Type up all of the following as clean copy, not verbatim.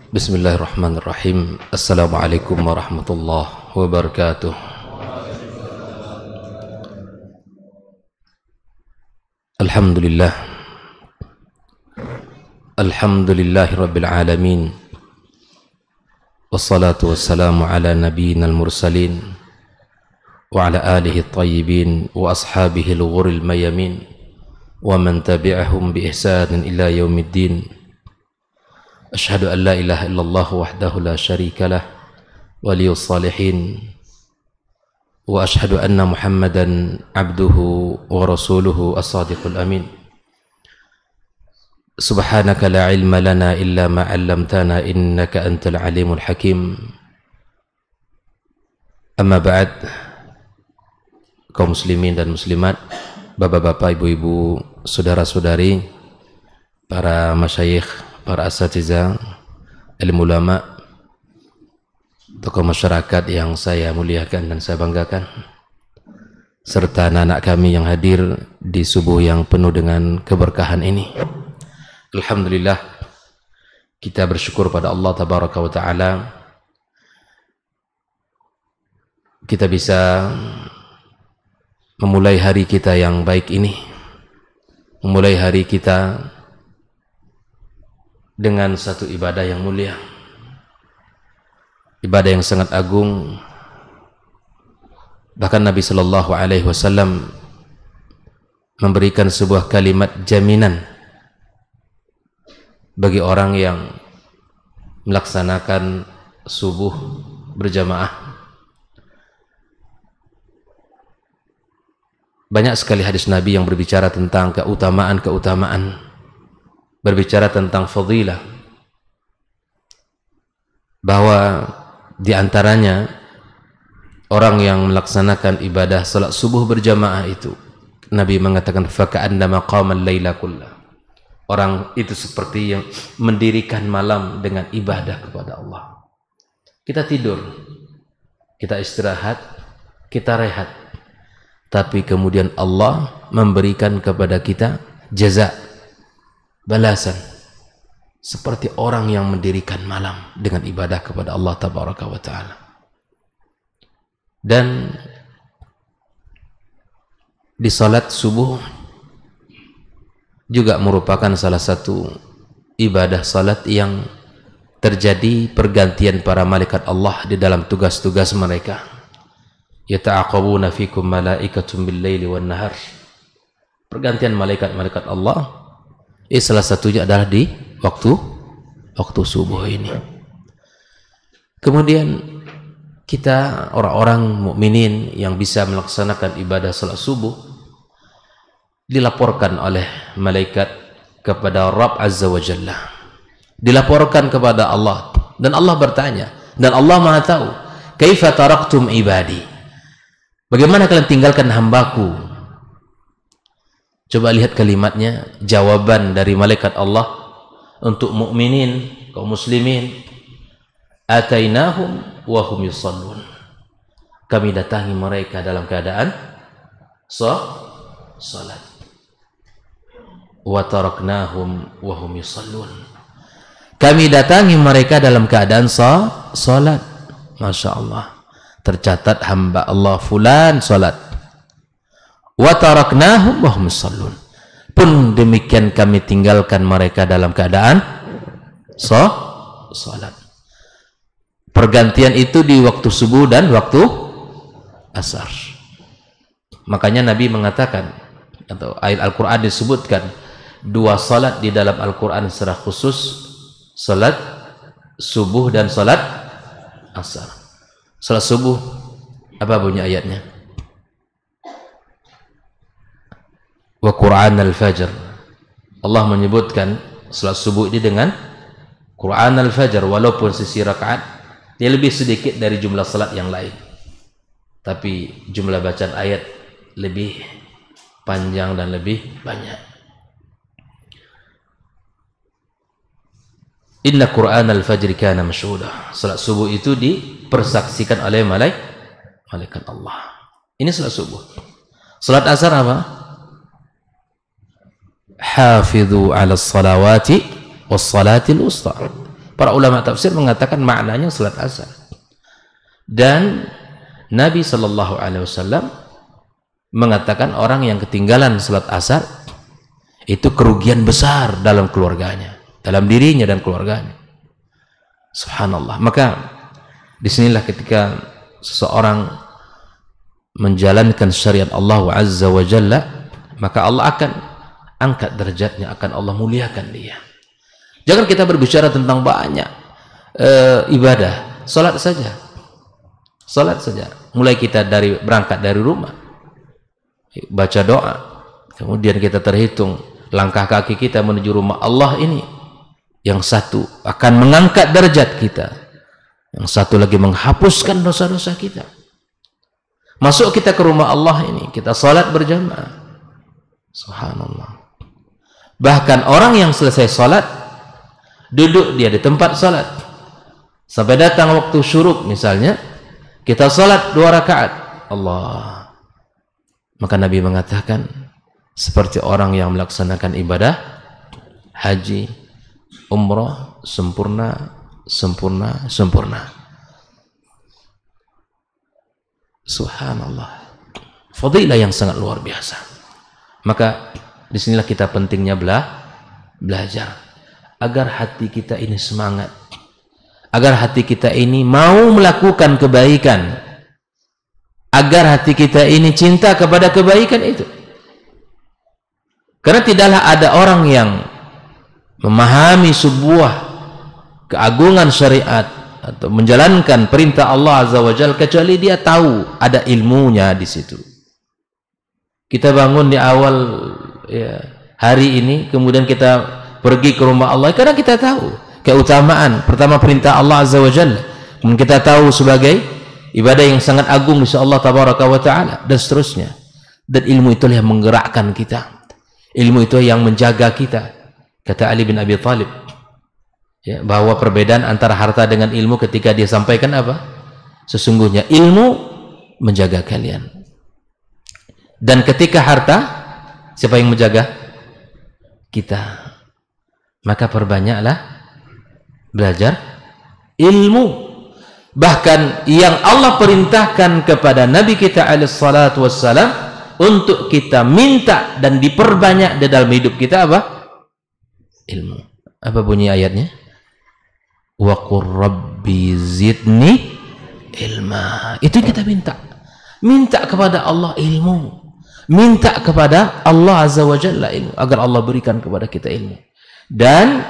Bismillahirrahmanirrahim. Assalamualaikum warahmatullahi wabarakatuh. Alhamdulillah. Alhamdulillahi rabbil alamin. Wassalatu wassalamu ala nabiyyina al-mursalin wa ala alihi at-tayyibin wa ashabihi al-ghurril mayamin wa man tabi'ahum bi ihsanin ila yaumiddin. Asyhadu an la ilaha illallah wahdahu la syarika lah waliyus salihin wa asyhadu anna Muhammadan abduhu wa rasuluhu as-sadiqul amin. Subhanaka la ilma lana illa ma 'allamtana innaka antal alimul hakim. Amma ba'd. Kaum muslimin dan muslimat, bapak-bapak, ibu-ibu, saudara-saudari, para masyayikh, para asatidzah, ilmu ulama, tokoh masyarakat yang saya muliakan dan saya banggakan, serta anak-anak kami yang hadir di subuh yang penuh dengan keberkahan ini. Alhamdulillah, kita bersyukur pada Allah Tabaraka wa Ta'ala kita bisa memulai hari kita yang baik ini, memulai hari kita dengan satu ibadah yang mulia, ibadah yang sangat agung. Bahkan Nabi Sallallahu Alaihi Wasallam memberikan sebuah kalimat jaminan bagi orang yang melaksanakan subuh berjamaah. Banyak sekali hadis Nabi yang berbicara tentang keutamaan-keutamaan, berbicara tentang fadilah, bahwa di antaranya orang yang melaksanakan ibadah salat subuh berjamaah itu, Nabi mengatakan faka'annama qama al-laila kullah. Orang itu seperti yang mendirikan malam dengan ibadah kepada Allah. Kita tidur, kita istirahat, kita rehat, tapi kemudian Allah memberikan kepada kita jaza, balasan, seperti orang yang mendirikan malam dengan ibadah kepada Allah Tabaraka wa Ta'ala. Dan di salat subuh juga merupakan salah satu ibadah salat yang terjadi pergantian para malaikat Allah di dalam tugas-tugas mereka. Yata'aqabuna fikum malaikatun bil-laili wan-nahar. Pergantian malaikat-malaikat Allah, salah satunya adalah di waktu subuh ini. Kemudian kita orang-orang mukminin yang bisa melaksanakan ibadah salat subuh dilaporkan oleh malaikat kepada Rabb Azza wa Jalla, dilaporkan kepada Allah, dan Allah bertanya, dan Allah Maha tahu, kaifa taraktum ibadi, bagaimana kalian tinggalkan hambaku. Coba lihat kalimatnya, jawaban dari malaikat Allah untuk mukminin, kaum muslimin. Atainahum wa hum yusallun. Kami datangi mereka dalam keadaan salat. Wa taraknahum wa hum yusallun. Kami datangi mereka dalam keadaan salat. Masya Allah. Tercatat hamba Allah fulan salat. Wa taraknahum wa hum yusallun. Pun demikian kami tinggalkan mereka dalam keadaan salat. Pergantian itu di waktu subuh dan waktu asar. Makanya Nabi mengatakan, atau ayat Al-Quran disebutkan, dua salat di dalam Al-Quran secara khusus, salat subuh dan salat asar. Salat subuh, apa bunyi ayatnya? Wa Qur'an al-Fajr. Allah menyebutkan salat subuh ini dengan Qur'an al-Fajr, walaupun sisi rakaat dia lebih sedikit dari jumlah salat yang lain, tapi jumlah bacaan ayat lebih panjang dan lebih banyak. Inna Qur'an al-Fajr kana mashhuda. Salat subuh itu dipersaksikan oleh malaikat Allah. Ini salat subuh. Salat asar apa? Hafidhu 'ala salawati was salatil wusta. Para ulama tafsir mengatakan maknanya salat asar. Dan Nabi SAW mengatakan orang yang ketinggalan salat asar itu kerugian besar dalam keluarganya, dalam dirinya dan keluarganya. Subhanallah. Maka disinilah ketika seseorang menjalankan syariat Allah Azza wa Jalla, maka Allah akan angkat derajatnya, akan Allah muliakan dia. Jangan kita berbicara tentang banyak ibadah, salat saja. Salat saja. Mulai kita berangkat dari rumah, baca doa, kemudian kita terhitung langkah kaki kita menuju rumah Allah ini. Yang satu akan mengangkat derajat kita, yang satu lagi menghapuskan dosa-dosa kita. Masuk kita ke rumah Allah ini, kita salat berjamaah. Subhanallah. Bahkan orang yang selesai salat, duduk dia di tempat salat sampai datang waktu syuruk misalnya, kita salat 2 rakaat, Allah, maka Nabi mengatakan seperti orang yang melaksanakan ibadah haji, umrah sempurna, sempurna, sempurna. Subhanallah, fadilah yang sangat luar biasa. Maka disinilah kita pentingnya belajar agar hati kita ini semangat, agar hati kita ini mau melakukan kebaikan, agar hati kita ini cinta kepada kebaikan itu. Karena tidaklah ada orang yang memahami sebuah keagungan syariat atau menjalankan perintah Allah Azza wa Jalla kecuali dia tahu ada ilmunya di situ. Kita bangun di awal hari ini, kemudian kita pergi ke rumah Allah karena kita tahu keutamaan pertama perintah Allah Azza wa Jalla, kemudian kita tahu sebagai ibadah yang sangat agung insya Allah tabaraka wa ta'ala, dan seterusnya. Dan ilmu itulah yang menggerakkan kita, ilmu itu yang menjaga kita. Kata Ali bin Abi Thalib ya, bahwa perbedaan antara harta dengan ilmu ketika dia sampaikan apa? Sesungguhnya ilmu menjaga kalian, dan ketika harta, siapa yang menjaga? Kita. Maka perbanyaklah belajar ilmu. Bahkan yang Allah perintahkan kepada Nabi kita alaihi salatu wassalam untuk kita minta dan diperbanyak di dalam hidup kita apa? Ilmu. Apa bunyi ayatnya? Wa qur rabbi zidni ilma. Itu kita minta. Minta kepada Allah ilmu. Minta kepada Allah Azza wa Jalla ilmu, agar Allah berikan kepada kita ilmu. Dan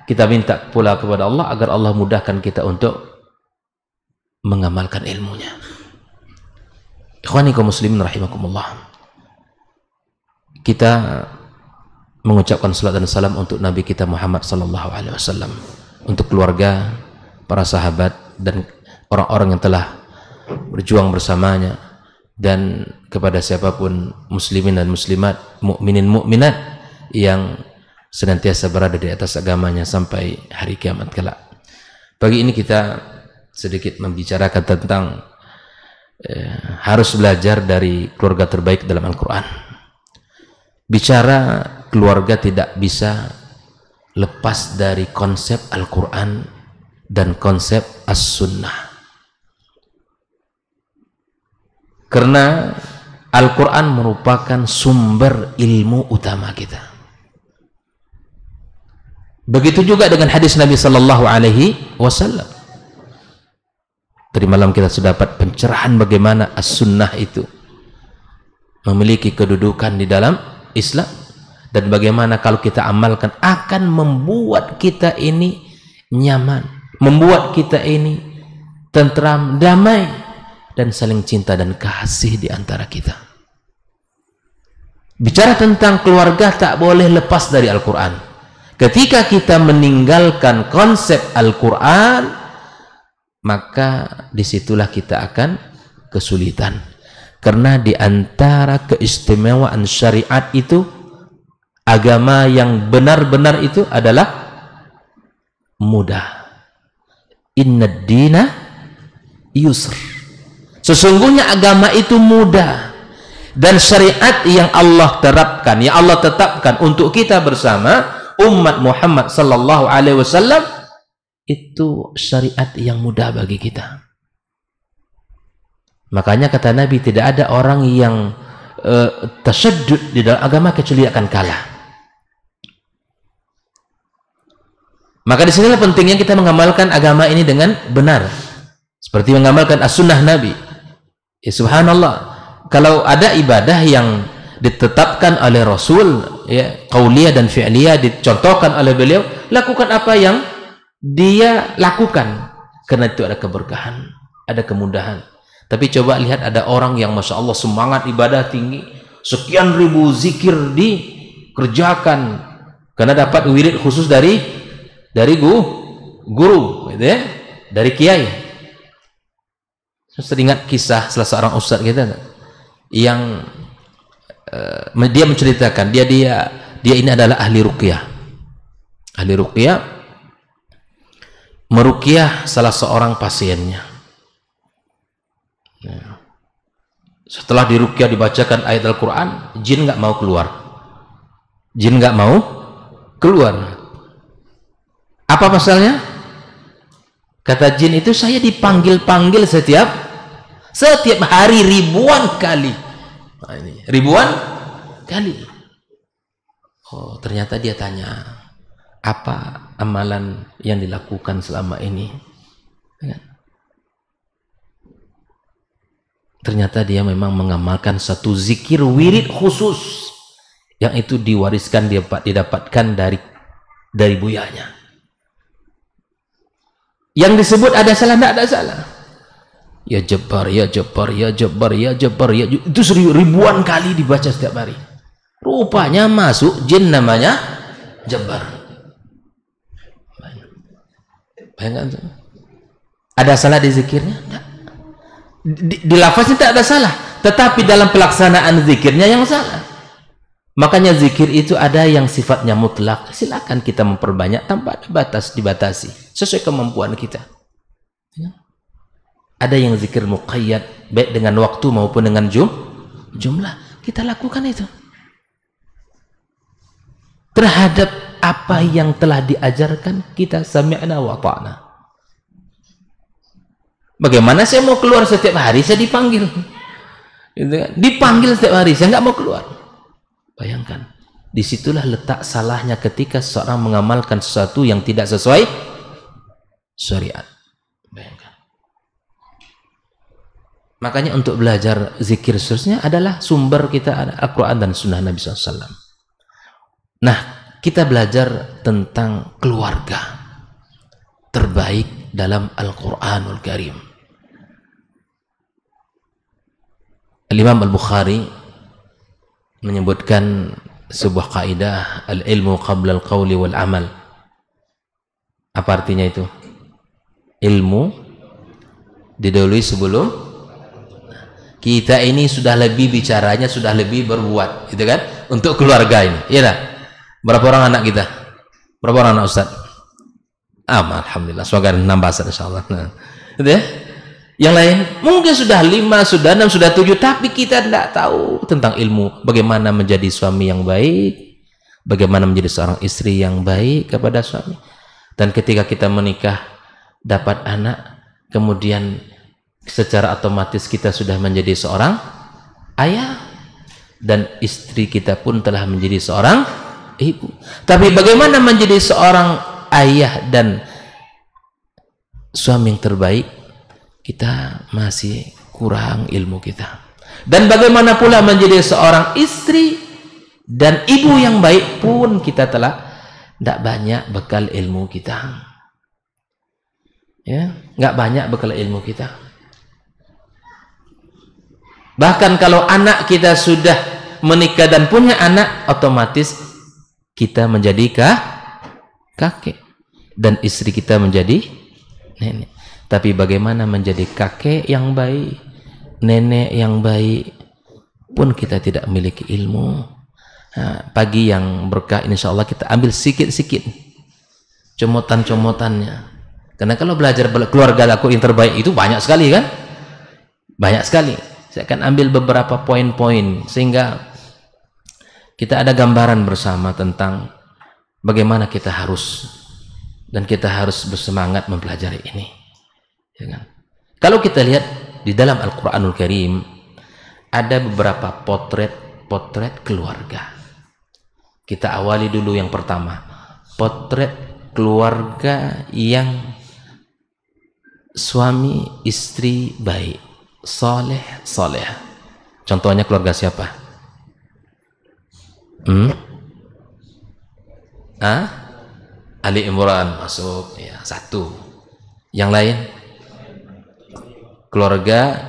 kita minta pula kepada Allah agar Allah mudahkan kita untuk mengamalkan ilmunya. Ikhwani kaum muslimin rahimakumullah. Kita mengucapkan salat dan salam untuk Nabi kita Muhammad sallallahu alaihi wasallam, untuk keluarga, para sahabat dan orang-orang yang telah berjuang bersamanya, dan kepada siapapun muslimin dan muslimat, mukminin mukminat yang senantiasa berada di atas agamanya sampai hari kiamat kelak. Pagi ini kita sedikit membicarakan tentang harus belajar dari keluarga terbaik dalam Al-Quran. Bicara keluarga tidak bisa lepas dari konsep Al-Quran dan konsep As-Sunnah. Karena Al-Quran merupakan sumber ilmu utama kita. Begitu juga dengan hadis Nabi sallallahu alaihi wasallam. Tadi malam kita sudah dapat pencerahan bagaimana as-sunnah itu memiliki kedudukan di dalam Islam, dan bagaimana kalau kita amalkan akan membuat kita ini nyaman, membuat kita ini tentram, damai, dan saling cinta dan kasih di antara kita. Bicara tentang keluarga tak boleh lepas dari Al-Quran. Ketika kita meninggalkan konsep Al-Quran, maka disitulah kita akan kesulitan. Karena di antara keistimewaan syariat itu, agama yang benar-benar itu adalah mudah. Innad dina yusr. Sesungguhnya agama itu mudah. Dan syariat yang Allah terapkan, yang Allah tetapkan untuk kita bersama umat Muhammad sallallahu alaihi wasallam itu syariat yang mudah bagi kita. Makanya kata Nabi, tidak ada orang yang tasyaddud di dalam agama kecuali akan kalah. Maka di sinilah pentingnya kita mengamalkan agama ini dengan benar, seperti mengamalkan as-sunnah Nabi. Ya, subhanallah, kalau ada ibadah yang ditetapkan oleh Rasul, ya, qauliyah dan fi'liyah, dicontohkan oleh beliau, lakukan apa yang dia lakukan, karena itu ada keberkahan, ada kemudahan. Tapi coba lihat, ada orang yang Masya Allah semangat ibadah tinggi, sekian ribu zikir dikerjakan karena dapat wirid khusus dari guru, gitu ya, dari kiai. Saya ingat kisah salah seorang ustadz kita yang dia menceritakan dia ini adalah ahli ruqyah. Ahli ruqyah meruqyah salah seorang pasiennya. Setelah diruqyah, dibacakan ayat Al-Quran, jin nggak mau keluar. Jin nggak mau keluar. Apa masalahnya? Kata jin itu, saya dipanggil-panggil setiap hari ribuan kali. Nah, ini ribuan kali. Oh, ternyata dia tanya, apa amalan yang dilakukan selama ini? Ternyata dia memang mengamalkan satu zikir wirid khusus yang itu diwariskan, didapatkan dari buyanya. Yang disebut ada salah, tidak ada salah. Ya Jabbar, ya Jabbar, ya Jabbar, ya Jabbar, ya Jabbar. Itu ribuan kali dibaca setiap hari. Rupanya masuk jin namanya Jabbar. Bayangkan, ada salah di zikirnya? Tidak. Di lafaznya tidak ada salah, tetapi dalam pelaksanaan zikirnya yang salah. Makanya zikir itu ada yang sifatnya mutlak, silakan kita memperbanyak tanpa ada batas, dibatasi sesuai kemampuan kita. Ada yang zikir muqayyad, baik dengan waktu maupun dengan jumlah, kita lakukan itu terhadap apa yang telah diajarkan kita. Sami'na wa ta'na. Bagaimana saya mau keluar setiap hari, saya dipanggil, dipanggil setiap hari, saya nggak mau keluar. Bayangkan, disitulah letak salahnya ketika seorang mengamalkan sesuatu yang tidak sesuai syariat. Bayangkan. Makanya untuk belajar zikir seterusnya adalah sumber kita ada Al-Quran dan Sunnah Nabi SAW. Nah, kita belajar tentang keluarga terbaik dalam Al-Quranul Karim. Al-Imam Al-Bukhari menyebutkan sebuah kaidah, al-ilmu qabla al-qawli wal amal. Apa artinya itu? Ilmu didahului sebelum kita ini sudah lebih bicaranya, sudah lebih berbuat, gitu kan? Untuk keluarga ini, iya tak? Berapa orang anak kita? Berapa orang anak Ustaz? Alhamdulillah, semoga nambah insyaallah. Nah, gitu ya. Yang lain mungkin sudah 5, sudah 6, sudah 7, tapi kita tidak tahu tentang ilmu bagaimana menjadi suami yang baik, bagaimana menjadi seorang istri yang baik kepada suami. Dan ketika kita menikah dapat anak, kemudian secara otomatis kita sudah menjadi seorang ayah, dan istri kita pun telah menjadi seorang ibu. Tapi bagaimana menjadi seorang ayah dan suami yang terbaik, kita masih kurang ilmu kita. Dan bagaimana pula menjadi seorang istri dan ibu yang baik pun kita telah tidak banyak bekal ilmu kita, ya, nggak banyak bekal ilmu kita. Bahkan kalau anak kita sudah menikah dan punya anak, otomatis kita menjadi kakek dan istri kita menjadi nenek. Tapi bagaimana menjadi kakek yang baik, nenek yang baik pun kita tidak memiliki ilmu. Nah, pagi yang berkah insya Allah kita ambil sikit-sikit comotan-comotannya. Karena kalau belajar keluarga aku yang terbaik itu banyak sekali kan? Banyak sekali. Saya akan ambil beberapa poin-poin sehingga kita ada gambaran bersama tentang bagaimana kita harus dan kita harus bersemangat mempelajari ini, ya kan? Kalau kita lihat di dalam Al-Quranul Karim ada beberapa potret keluarga. Kita awali dulu yang pertama, potret keluarga yang suami istri baik, soleh soleh. Contohnya keluarga siapa? Ali Imran masuk ya, satu. Yang lain keluarga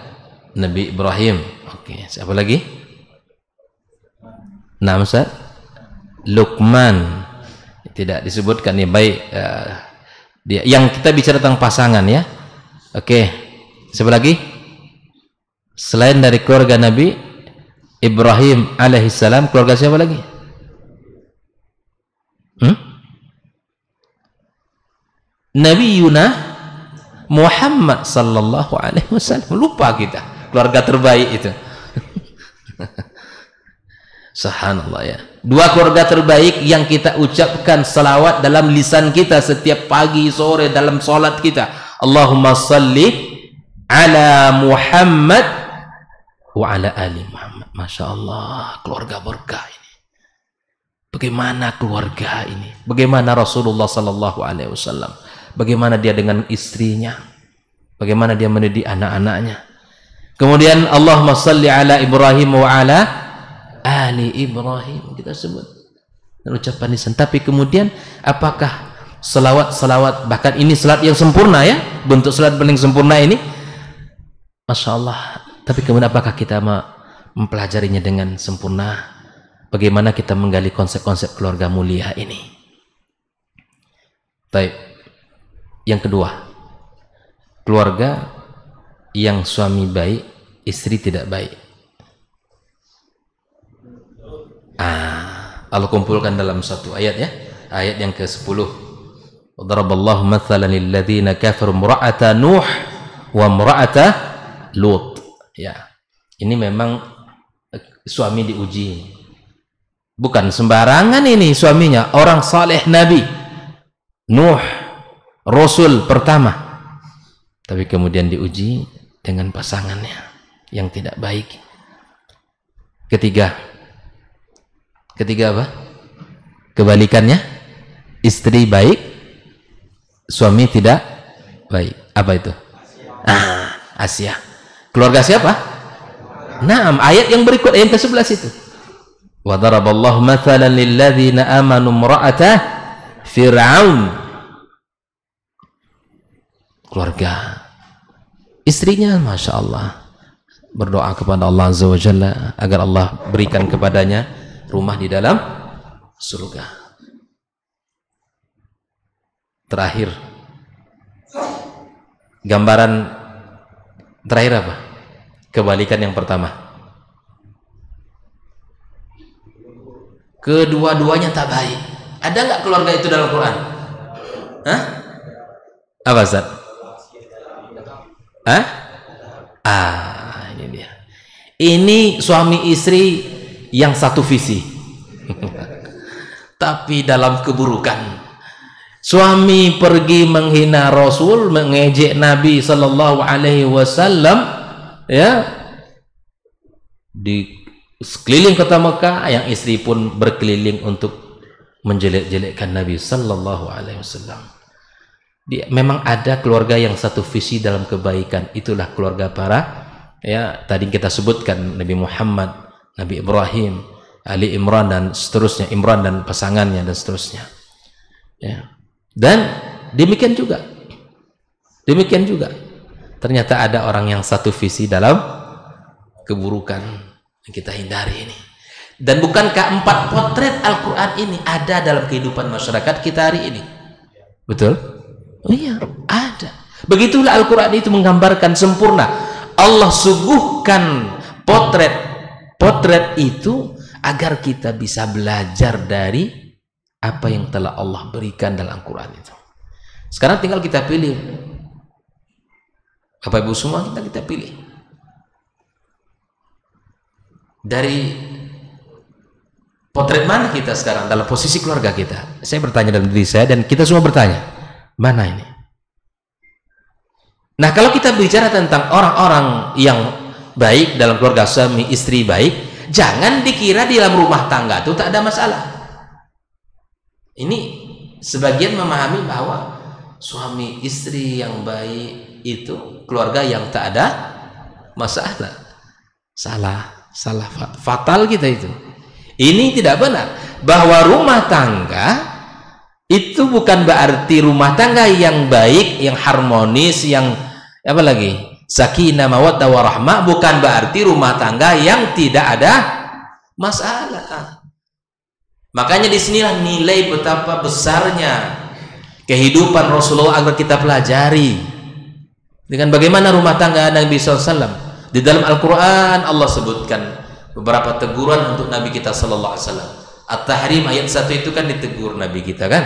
Nabi Ibrahim. Oke, siapa lagi? Nah, Ustaz, Luqman. Tidak disebutkan ya, baik. Dia yang kita bicara tentang pasangan ya. Oke, siapa lagi? Selain dari keluarga Nabi Ibrahim alaihissalam, keluarga siapa lagi? Nabi Yunus Muhammad sallallahu alaihi wasallam. Lupa kita keluarga terbaik itu. Subhanallah ya. Dua keluarga terbaik yang kita ucapkan salawat dalam lisan kita setiap pagi sore dalam salat kita. Allahumma salli ala Muhammad wa ala ali Muhammad. Masya Allah, keluarga berkah ini. Bagaimana keluarga ini? Bagaimana Rasulullah sallallahu alaihi wasallam? Bagaimana dia dengan istrinya? Bagaimana dia mendidik anak-anaknya? Kemudian Allahumma salli ala Ibrahim wa ala ali Ibrahim, kita sebut dan ucapan lisan. Tapi kemudian apakah selawat bahkan ini salat yang sempurna ya, bentuk salat paling sempurna ini, Masya Allah. Tapi kemudian apakah kita mempelajarinya dengan sempurna? Bagaimana kita menggali konsep-konsep keluarga mulia ini? Baik. Yang kedua, keluarga yang suami baik, istri tidak baik. Allah kumpulkan dalam satu ayat ya, ayat yang ke-10. Daraballahu mathalan lil ladzina kafaru imra'ata Nuh wa imra'ata Lut. Ya. Ini memang suami diuji. Bukan sembarangan ini suaminya, orang saleh Nabi Nuh, Rasul pertama, tapi kemudian diuji dengan pasangannya yang tidak baik. Ketiga apa? Kebalikannya, istri baik, suami tidak baik. Apa itu? Asia. Keluarga siapa? Naam, ayat yang berikut, ayat ke-11 itu. Wa daraballahu mathalan lil ladzina amanu imra'ata Fir'aun. Keluarga, istrinya Masya Allah berdoa kepada Allah Azza wa Jalla agar Allah berikan kepadanya rumah di dalam surga. Terakhir, gambaran terakhir apa? Kebalikan yang pertama. Kedua-duanya tak baik. Ada nggak keluarga itu dalam Quran? Hah? Apa Ustaz? Ini dia. Ini suami istri yang satu visi. Tapi dalam keburukan. Suami pergi menghina Rasul, mengejek Nabi sallallahu alaihi wasallam ya. Di sekeliling kota Mekah, yang istri pun berkeliling untuk menjelek-jelekkan Nabi sallallahu alaihi wasallam. Memang ada keluarga yang satu visi dalam kebaikan, itulah keluarga para ya tadi kita sebutkan, Nabi Muhammad, Nabi Ibrahim, Ali Imran dan seterusnya, Imran dan pasangannya dan seterusnya ya. Dan demikian juga ternyata ada orang yang satu visi dalam keburukan yang kita hindari ini. Dan bukankah 4 potret Al-Quran ini ada dalam kehidupan masyarakat kita hari ini? Betul? Oh iya, ada. Begitulah Al-Quran itu menggambarkan sempurna. Allah suguhkan potret itu agar kita bisa belajar dari apa yang telah Allah berikan dalam Al-Quran itu. Sekarang tinggal kita pilih. Bapak Ibu semua, kita pilih. Dari potret mana kita sekarang dalam posisi keluarga kita? Saya bertanya dalam diri saya dan kita semua bertanya. Mana ini? Nah, kalau kita bicara tentang orang-orang yang baik dalam keluarga, suami istri baik, jangan dikira di dalam rumah tangga itu tak ada masalah. Ini sebagian memahami bahwa suami istri yang baik itu keluarga yang tak ada masalah. Salah fatal kita itu. Ini tidak benar. Bahwa rumah tangga itu bukan berarti rumah tangga yang baik, yang harmonis, yang apa lagi? Sakinah mawaddah warahmah, bukan berarti rumah tangga yang tidak ada masalah. Makanya disinilah nilai betapa besarnya kehidupan Rasulullah agar kita pelajari dengan bagaimana rumah tangga Nabi SAW. Di dalam Al-Quran Allah sebutkan beberapa teguran untuk Nabi kita Sallallahu Alaihi Wasallam. At-Tahrim ayat 1 itu kan ditegur Nabi kita kan,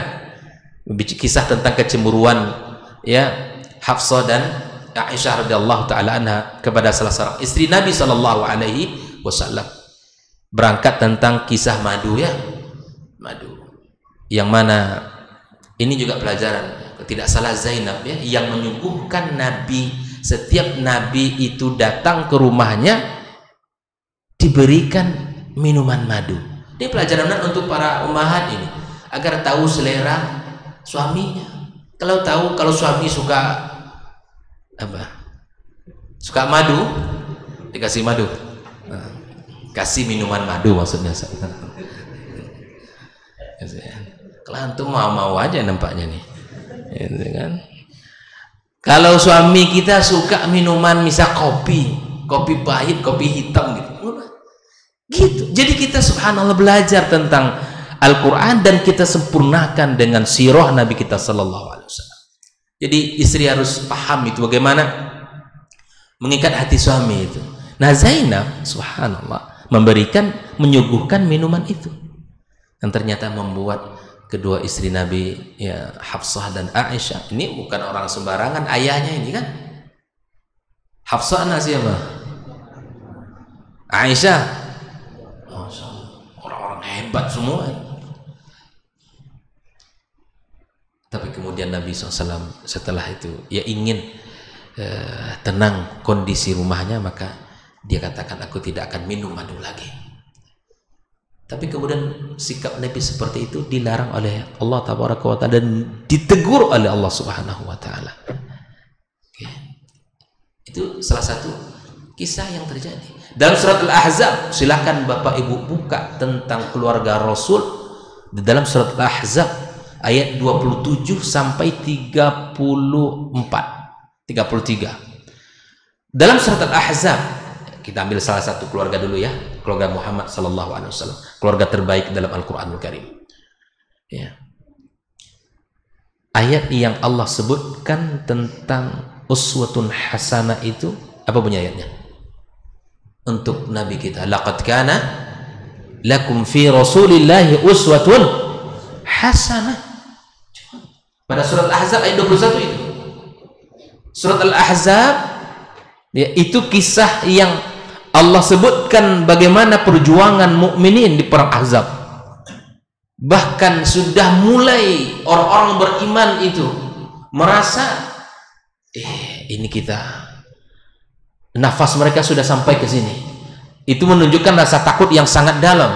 kisah tentang kecemburuan ya Hafsah dan Aisyah radhiyallahu taala anha kepada salah seorang istri Nabi Sallallahu Alaihi Wasallam. Berangkat tentang kisah madu ya, madu yang mana ini juga pelajaran, tidak salah Zainab ya, yang menyuguhkan Nabi. Setiap Nabi itu datang ke rumahnya diberikan minuman madu. Ini pelajaran untuk para ummahat ini agar tahu selera suaminya. Kalau suami suka apa? Suka madu, dikasih madu. Nah, kasih minuman madu maksudnya. Kalau antum mau aja nampaknya nih. Gitu kan? Kalau suami kita suka minuman misal kopi pahit, kopi hitam gitu. Jadi kita subhanallah belajar tentang Al-Quran dan kita sempurnakan dengan sirah Nabi kita Sallallahu Alaihi Wasallam. Jadi istri harus paham itu bagaimana mengikat hati suami itu. Nah Zainab subhanallah menyuguhkan minuman itu, yang ternyata membuat kedua istri Nabi ya Hafsah dan Aisyah ini bukan orang sembarangan. Ayahnya ini kan Hafsah anak siapa? Aisyah. Orang-orang hebat semua. Tapi kemudian Nabi SAW setelah itu ya ingin tenang kondisi rumahnya, maka dia katakan aku tidak akan minum madu lagi. Tapi kemudian sikap Nabi seperti itu dilarang oleh Allah Tabaraka wa Ta'ala dan ditegur oleh Allah Subhanahu wa Ta'ala. Okay. Itu salah satu kisah yang terjadi dalam surat Al-Ahzab. Silahkan Bapak Ibu buka tentang keluarga Rasul di dalam surat Al-Ahzab ayat 27 sampai 33. Dalam surat Al-Ahzab kita ambil salah satu keluarga dulu ya, keluarga Muhammad Sallallahu Alaihi Wasallam, keluarga terbaik dalam Al-Quranul Karim ya. Ayat yang Allah sebutkan tentang uswatun hasanah itu apa bunyi ayatnya? Untuk Nabi kita, laqad kana lakum fi rasulillahi uswatun hasanah. Pada surat Al-Ahzab ayat 21 itu. Surat Al-Ahzab ya, itu kisah yang Allah sebutkan bagaimana perjuangan mukminin di perang Ahzab. Bahkan sudah mulai orang-orang beriman itu merasa ini kita, nafas mereka sudah sampai ke sini. Itu menunjukkan rasa takut yang sangat dalam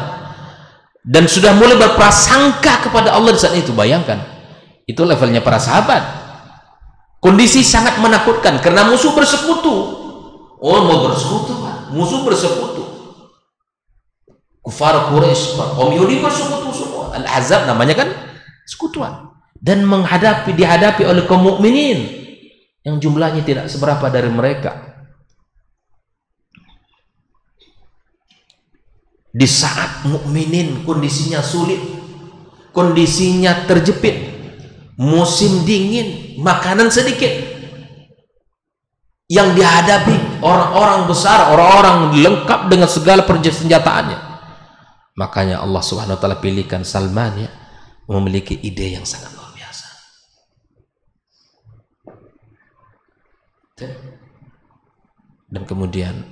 dan sudah mulai berprasangka kepada Allah di saat itu. Bayangkan, itu levelnya para sahabat. Kondisi sangat menakutkan karena musuh bersekutu. Oh, mau bersekutu Pak. Musuh bersekutu. Kufar Quraisy, Om Yahudi bersekutu semua. Al-Ahzab namanya kan sekutuan. Dan dihadapi oleh kaum mukminin yang jumlahnya tidak seberapa dari mereka. Di saat mukminin kondisinya sulit, kondisinya terjepit, musim dingin, makanan sedikit, yang dihadapi orang-orang besar, orang-orang lengkap dengan segala persenjataannya. Makanya Allah Subhanahu wa Ta'ala pilihkan Salman ya, memiliki ide yang sangat luar biasa. Dan kemudian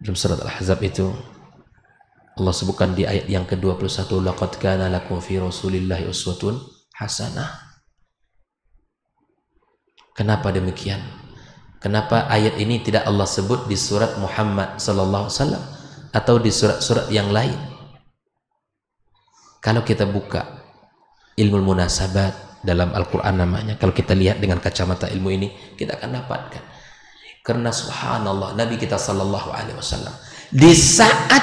dalam surat Al-Ahzab itu Allah sebutkan di ayat yang ke-21, laqad kana lakum fi rasulillahi uswatun hasanah. Kenapa demikian? Kenapa ayat ini tidak Allah sebut di surat Muhammad sallallahu alaihi wasallam atau di surat-surat yang lain? Kalau kita buka ilmu munasabat dalam Al-Quran namanya, kalau kita lihat dengan kacamata ilmu ini, kita akan dapatkan. Karena subhanallah, Nabi kita sallallahu alaihi wasallam di saat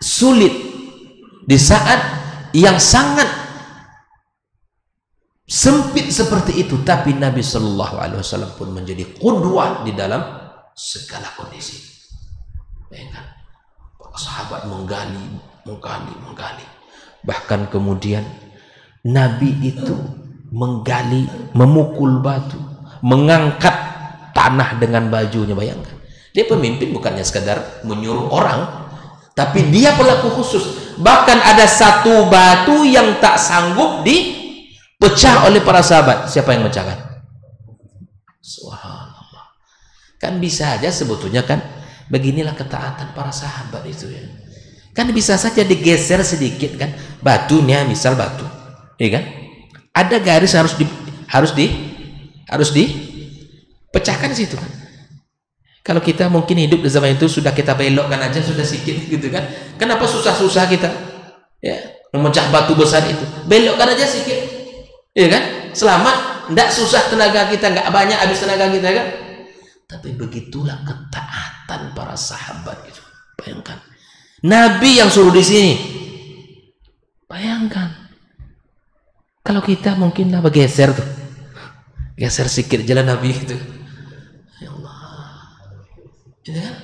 sulit, di saat yang sangat sempit seperti itu, tapi Nabi sallallahu alaihi wasallam pun menjadi qudwah di dalam segala kondisi. Bayangkan, para sahabat menggali. Bahkan kemudian Nabi itu menggali, memukul batu, mengangkat tanah dengan bajunya. Bayangkan, dia pemimpin, bukannya sekadar menyuruh orang, tapi dia pelaku khusus. Bahkan ada satu batu yang tak sanggup dipecah oleh para sahabat. Siapa yang mecahkan? Subhanallah. Kan bisa aja sebetulnya, kan beginilah ketaatan para sahabat itu ya. Kan bisa saja digeser sedikit, kan batunya, misal batu, ya kan, ada garis harus dipecahkan situ kan. Kalau kita mungkin hidup di zaman itu, sudah kita belokkan aja sudah sedikit gitu kan. Kenapa susah-susah kita ya memecah batu besar itu? Belokkan aja sedikit, ya kan, selamat, tidak susah tenaga kita, nggak banyak habis tenaga kita kan. Tapi begitulah ketaatan para sahabat itu. Bayangkan, Nabi yang suruh di sini. Bayangkan, kalau kita mungkin lah bergeser tuh, geser sedikit jalan Nabi itu. Ya Allah, itu kan?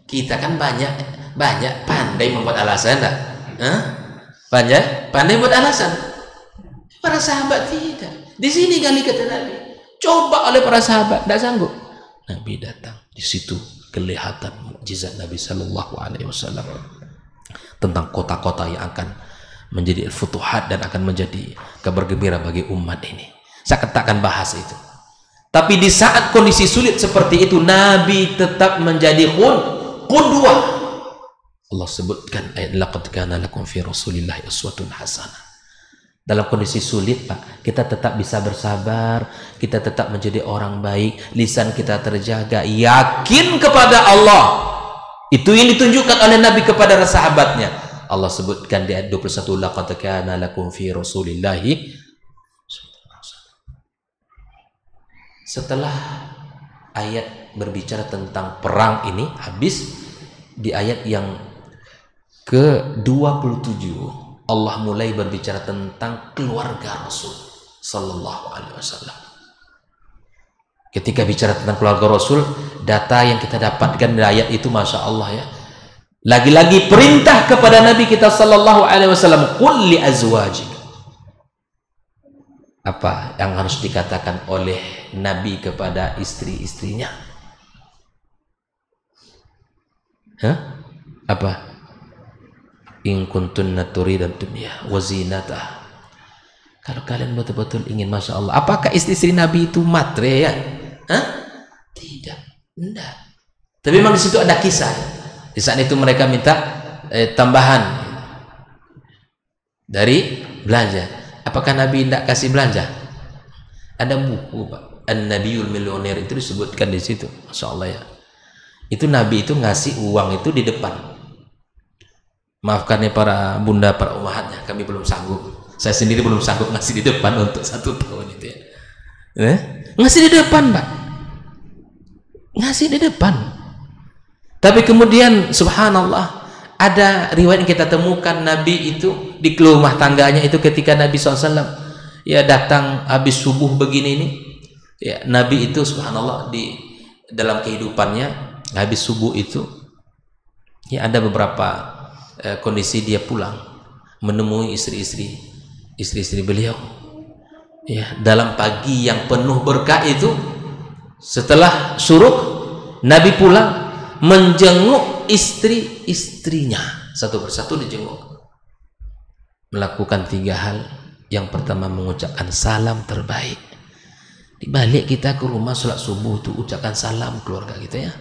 Kita kan banyak pandai membuat alasan, tak? Pandai membuat alasan. Para sahabat tidak. Di sini kali kata Nabi, coba oleh para sahabat, tidak sanggup. Nabi datang, di situ kelihatan mukjizat Nabi Sallallahu Alaihi Wasallam tentang kota-kota yang akan menjadi futuhat dan akan menjadi kabar gembira bagi umat ini. Saya katakan bahas itu. Tapi di saat kondisi sulit seperti itu, Nabi tetap menjadi qudwah. Allah sebutkan ayat laqad kana lakum fi Rasulillahi uswatun hasanah. Dalam kondisi sulit, Pak, kita tetap bisa bersabar, kita tetap menjadi orang baik, lisan kita terjaga, yakin kepada Allah. Itu yang ditunjukkan oleh Nabi kepada sahabatnya. Allah sebutkan di ayat 21, laqad kana lakum fi Rasulillahi. Setelah ayat berbicara tentang perang ini habis, di ayat yang ke-27 Allah mulai berbicara tentang keluarga Rasul Sallallahu Alaihi Wasallam. Ketika bicara tentang keluarga Rasul, data yang kita dapatkan dari ayat itu, masya Allah ya, lagi-lagi perintah kepada Nabi kita Sallallahu Alaihi Wasallam, qul li azwajik. Apa yang harus dikatakan oleh Nabi kepada istri-istrinya? Apa? In kuntunna turidan dunya wa zinatah. Kalau kalian betul-betul ingin, masya Allah, apakah istri-istri Nabi itu matre ya? Tidak, enggak. Tapi memang di situ ada kisah. Di saat itu mereka minta tambahan dari belanja. Apakah Nabi tidak kasih belanja? Ada buku, Pak, An-Nabiyul Milioner, itu disebutkan di situ, masya Allah ya. Itu Nabi itu ngasih uang itu di depan. Maafkan ya para bunda, para umahatnya, kami belum sanggup. Saya sendiri belum sanggup ngasih di depan untuk 1 tahun itu ya. Ngasih di depan, Pak. Ngasih di depan. Tapi kemudian subhanallah, ada riwayat yang kita temukan Nabi itu di rumah tangganya itu, ketika Nabi SAW ya datang habis subuh begini ini ya, Nabi itu subhanallah di dalam kehidupannya habis subuh itu ya ada beberapa kondisi dia pulang menemui istri-istri beliau ya, dalam pagi yang penuh berkah itu. Setelah syuruk, Nabi pulang menjenguk istri-istrinya, satu persatu dijenguk, melakukan 3 hal. Yang pertama, mengucapkan salam terbaik. Dibalik kita ke rumah sholat subuh tuh ucapkan salam keluarga kita ya.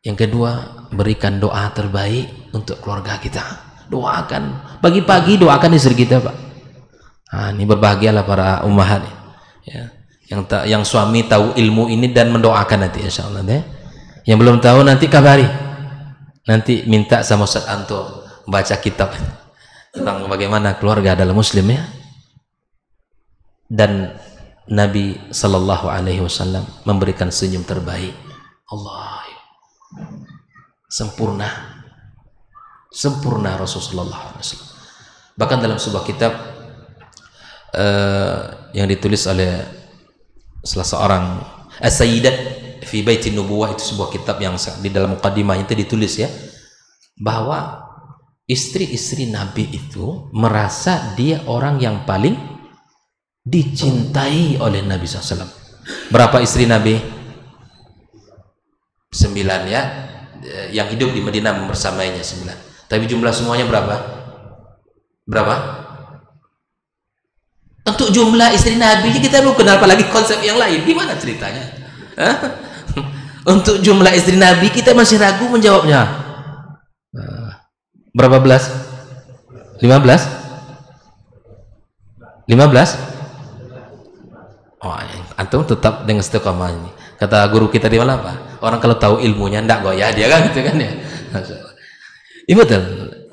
Yang kedua, berikan doa terbaik untuk keluarga kita. Doakan pagi-pagi, doakan istri kita, Pak. Ini berbahagialah para ummahat ya. Yang suami tahu ilmu ini dan mendoakan nanti insyaallah deh. Yang belum tahu nanti kabari. Nanti minta sama Ustaz Anto baca kitab tentang bagaimana keluarga adalah muslim ya. Dan Nabi sallallahu alaihi wasallam memberikan senyum terbaik. Allah sempurna Rasulullah SAW. Bahkan dalam sebuah kitab yang ditulis oleh salah seorang As-Sayyidat fi Baitin Nubuwah, itu sebuah kitab yang di dalam muqaddimah itu ditulis ya, bahwa istri-istri Nabi itu merasa dia orang yang paling dicintai oleh Nabi SAW. Berapa istri Nabi? 9 ya, yang hidup di Madinah bersamanya 9. Tapi jumlah semuanya berapa? Untuk jumlah istri Nabi kita belum kenal, apalagi konsep yang lain. Gimana ceritanya? Untuk jumlah istri Nabi kita masih ragu menjawabnya. Berapa belas? 15? Oh, antum tetap dengan istiqamah ini. Kata guru kita di mana apa? Orang kalau tahu ilmunya ndak goyah dia kan, gitu kan ya. Ini betul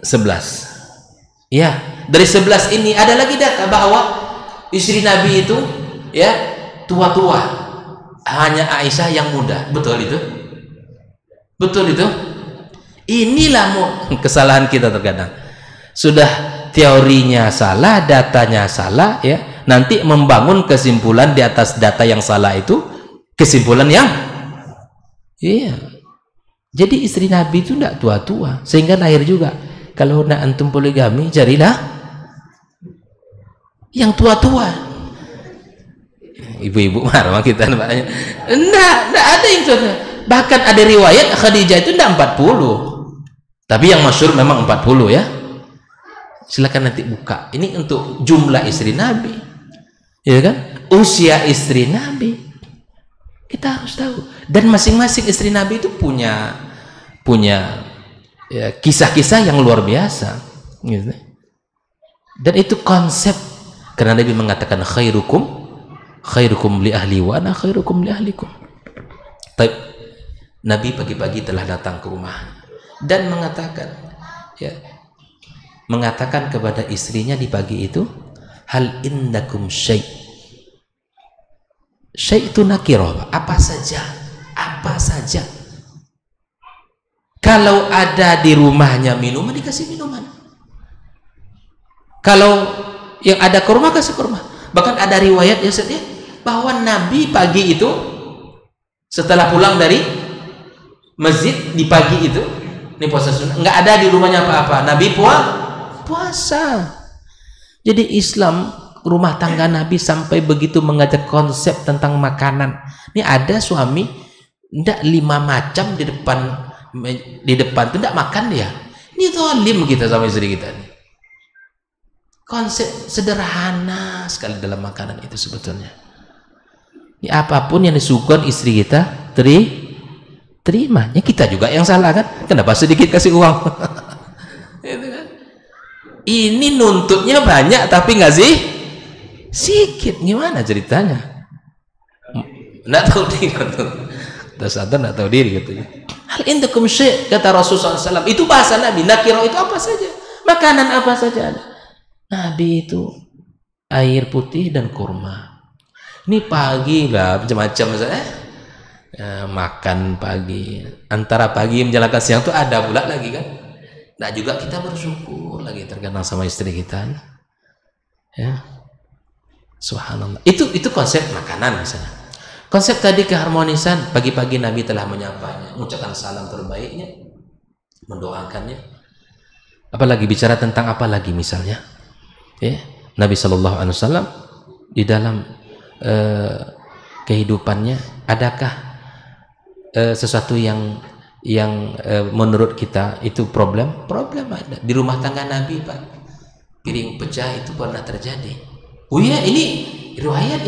11. Ya, dari 11 ini ada lagi data bahwa istri Nabi itu ya tua-tua, hanya Aisyah yang muda. Betul itu? Inilah kesalahan kita terkadang. Sudah teorinya salah, datanya salah ya. Nanti membangun kesimpulan di atas data yang salah itu kesimpulan yang iya. Jadi istri Nabi itu tidak tua-tua, sehingga lahir juga. Kalau nak antum poligami, carilah yang tua-tua. Ibu-ibu marah kita namanya. Enggak ada yang tua. Bahkan ada riwayat Khadijah itu tidak 40. Tapi yang masyhur memang 40 ya. Silakan nanti buka. Ini untuk jumlah istri Nabi. Ya kan? Usia istri Nabi. Kita harus tahu. Dan masing-masing istri Nabi itu punya ya, kisah-kisah yang luar biasa. Gitu. Dan itu konsep, karena Nabi mengatakan khairukum li ahli wa ana khairukum li ahlikum. Tapi Nabi pagi-pagi telah datang ke rumah dan mengatakan kepada istrinya di pagi itu, hal indakum syai'. Syai' itu nakirah, apa saja. Kalau ada di rumahnya minuman, dikasih minuman. Kalau yang ada kurma, kasih kurma. Bahkan ada riwayat ya bahwa Nabi pagi itu setelah pulang dari masjid di pagi itu, ini puasa sunnah, nggak ada di rumahnya apa-apa. Nabi puasa. Jadi Islam, rumah tangga Nabi sampai begitu mengajak konsep tentang makanan. Ini ada suami ndak 5 macam di depan tuh ndak makan dia. Ini zalim kita sama istri kita nih. Konsep sederhana sekali dalam makanan itu sebetulnya. Ini apapun yang disuguhkan istri kita terima. Ya kita juga yang salah kan? Kenapa sedikit kasih uang? Ini nuntutnya banyak tapi nggak sih sedikit. Gimana ceritanya? Nggak tahu diri, nggak tahu diri katanya. Hal indakum syai', kata Rasulullah SAW. Itu bahasa Nabi. Nakirah itu apa saja, makanan apa saja ada. Nabi itu air putih dan kurma. Ini pagi lah macam-macam makan pagi, antara pagi menjelang siang tuh ada pula lagi kan. Nah juga kita bersyukur lagi terkadang sama istri kita ya. Subhanallah. Itu konsep makanan misalnya. Konsep tadi keharmonisan, pagi-pagi Nabi telah menyapanya, mengucapkan salam terbaiknya, mendoakannya. Apalagi bicara tentang apa lagi misalnya? Ya, Nabi Shallallahu Alaihi Wasallam di dalam kehidupannya adakah sesuatu yang menurut kita itu problem ada di rumah tangga Nabi, Pak? Piring pecah itu pernah terjadi. Oh iya, ini riwayat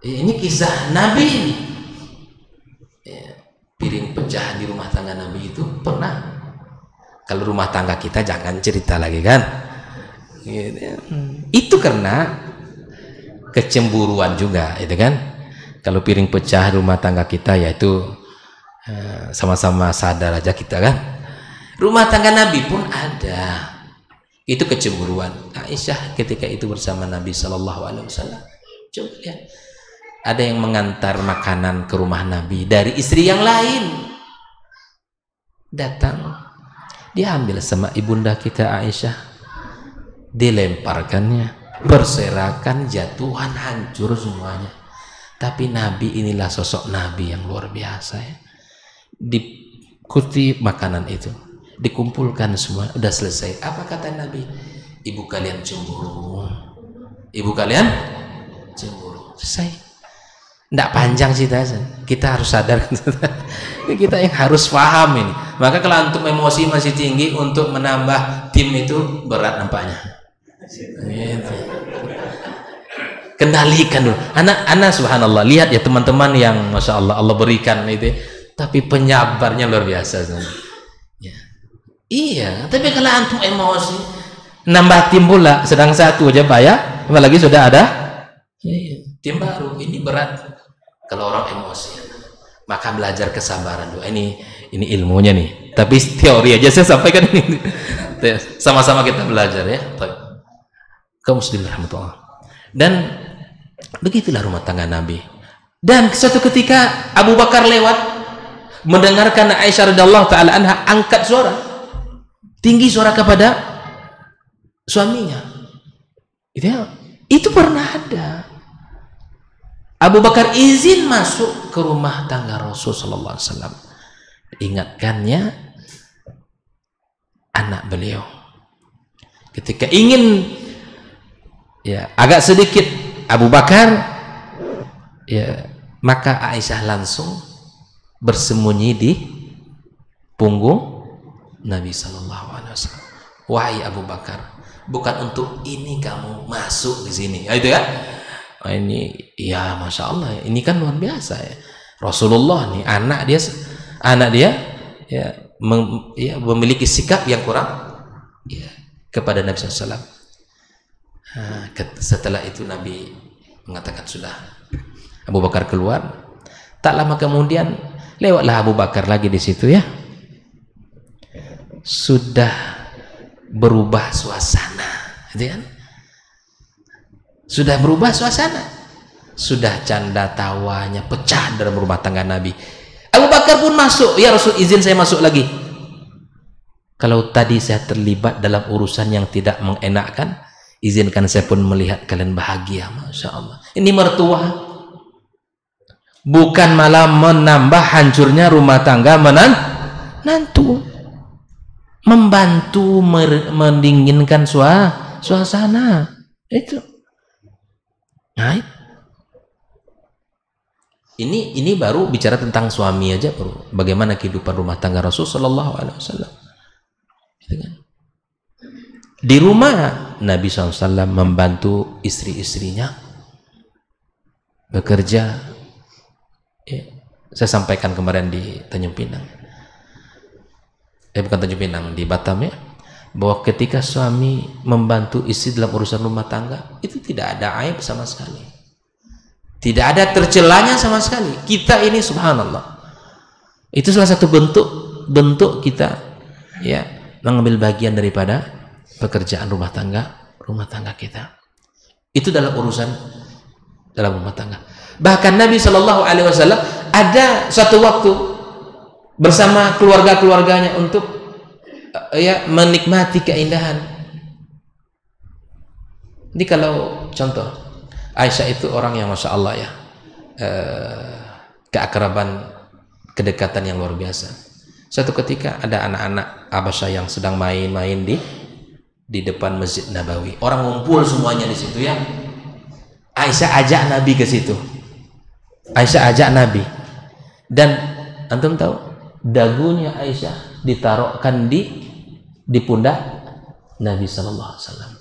ini kisah Nabi ini. Piring pecah di rumah tangga Nabi itu pernah. Kalau rumah tangga kita jangan cerita lagi kan. Itu karena kecemburuan juga, itu kan. Kalau piring pecah rumah tangga kita, ya itu sama-sama sadar aja kita kan. Rumah tangga Nabi pun ada itu kecemburuan. Aisyah ketika itu bersama Nabi Shallallahu Alaihi Wasallam, coba lihat, ada yang mengantar makanan ke rumah Nabi dari istri yang lain, datang, diambil sama ibunda kita Aisyah, dilemparkannya, berserakan, jatuhan, hancur semuanya. Tapi Nabi inilah sosok Nabi yang luar biasa ya. Dikutip makanan itu, dikumpulkan semua, udah selesai. Apa kata Nabi? Ibu kalian cemburu, ibu kalian cemburu, selesai. Nggak panjang sih, kita harus sadar. Kita yang harus paham ini. Maka kalau antum emosi masih tinggi, untuk menambah tim itu berat nampaknya. Gitu. Kendalikan dulu. Anak subhanallah, lihat ya teman-teman yang masya Allah, Allah berikan itu, tapi penyabarnya luar biasa. Ya. Iya, tapi kalau antum emosi, nambah tim pula, sedang satu aja Pak ya, apalagi sudah ada tim baru, ini berat kalau orang emosi. Maka belajar kesabaran dulu. Ini ilmunya nih, tapi teori aja saya sampaikan ini. Sama-sama kita belajar ya. Kaum muslimin rahmatullah. Dan begitulah rumah tangga Nabi. Dan suatu ketika Abu Bakar lewat, mendengarkan Aisyah radhiyallahu taala anha angkat suara tinggi, suara kepada suaminya. Itu pernah ada. Abu Bakar izin masuk ke rumah tangga Rasul sallallahu alaihi wasallam. Ingatkannya anak beliau. Ketika ingin ya agak sedikit Abu Bakar, ya maka Aisyah langsung bersembunyi di punggung Nabi sallallahu alaihi wasallam. Wahai Abu Bakar, bukan untuk ini kamu masuk di sini. Itu ya. Ini ya masya Allah, ini kan luar biasa ya. Rasulullah nih, anak dia ya, memiliki sikap yang kurang ya, kepada Nabi SAW. Setelah itu Nabi mengatakan sudah. Abu Bakar keluar. Tak lama kemudian lewatlah Abu Bakar lagi di situ ya. Sudah berubah suasana, gitu kan? Sudah berubah suasana, sudah canda tawanya pecah dalam rumah tangga Nabi. Abu Bakar pun masuk, ya Rasul izin saya masuk lagi. Kalau tadi saya terlibat dalam urusan yang tidak mengenakkan, izinkan saya pun melihat kalian bahagia. Masya Allah, ini mertua, bukan malah menambah hancurnya rumah tangga menantu, membantu mendinginkan suasana itu. Nah, ini baru bicara tentang suami aja, baru bagaimana kehidupan rumah tangga Rasul Sallallahu Alaihi Wasallam. Di rumah Nabi SAW membantu istri-istrinya bekerja. Ya, saya sampaikan kemarin di Tanjung Pinang, bukan Tanjung Pinang, di Batam ya, bahwa ketika suami membantu istri dalam urusan rumah tangga itu tidak ada aib sama sekali, tidak ada tercelanya sama sekali. Kita ini subhanallah, itu salah satu bentuk kita ya mengambil bagian daripada pekerjaan rumah tangga kita. Itu dalam urusan dalam rumah tangga. Bahkan Nabi Shallallahu Alaihi Wasallam ada suatu waktu bersama keluarganya untuk ya menikmati keindahan. Ini kalau contoh, Aisyah itu orang yang masya Allah ya, keakraban, kedekatan yang luar biasa. Suatu ketika ada anak-anak Habasyah yang sedang main-main di depan Masjid Nabawi. Orang ngumpul semuanya di situ ya. Aisyah ajak Nabi ke situ. Aisyah ajak Nabi. Dan antum tahu, dagunya Aisyah ditaruhkan di pundak Nabi Sallallahu Alaihi Wasallam.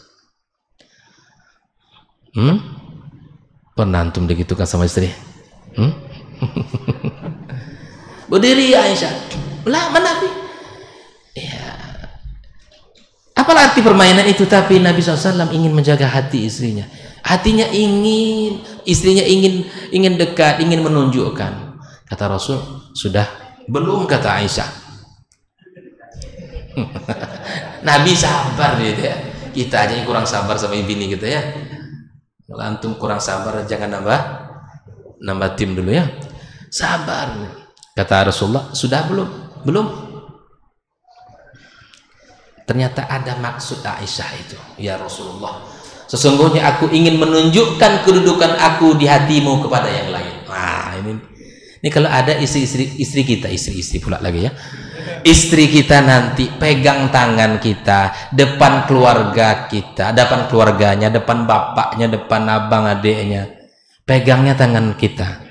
Pernah antum digitukan sama istri? Berdiri Aisyah, lama Nabi. Ya, Apalah arti permainan itu? Tapi Nabi SAW ingin menjaga hati istrinya. Hatinya ingin, istrinya ingin dekat, ingin menunjukkan. Kata Rasul, sudah belum? Kata Aisyah. Nabi sabar gitu ya. Kita aja yang kurang sabar sama bini kita ya. Kalau antum kurang sabar, jangan nambah tim dulu ya. Sabar. Kata Rasulullah, sudah belum? Belum. Ternyata ada maksud Aisyah itu. Ya Rasulullah, sesungguhnya aku ingin menunjukkan kedudukan aku di hatimu kepada yang lain. Wah, ini kalau ada istri kita, istri pula lagi ya. Istri kita nanti pegang tangan kita depan keluarga kita, depan keluarganya, depan bapaknya, depan abang adiknya, pegangnya tangan kita,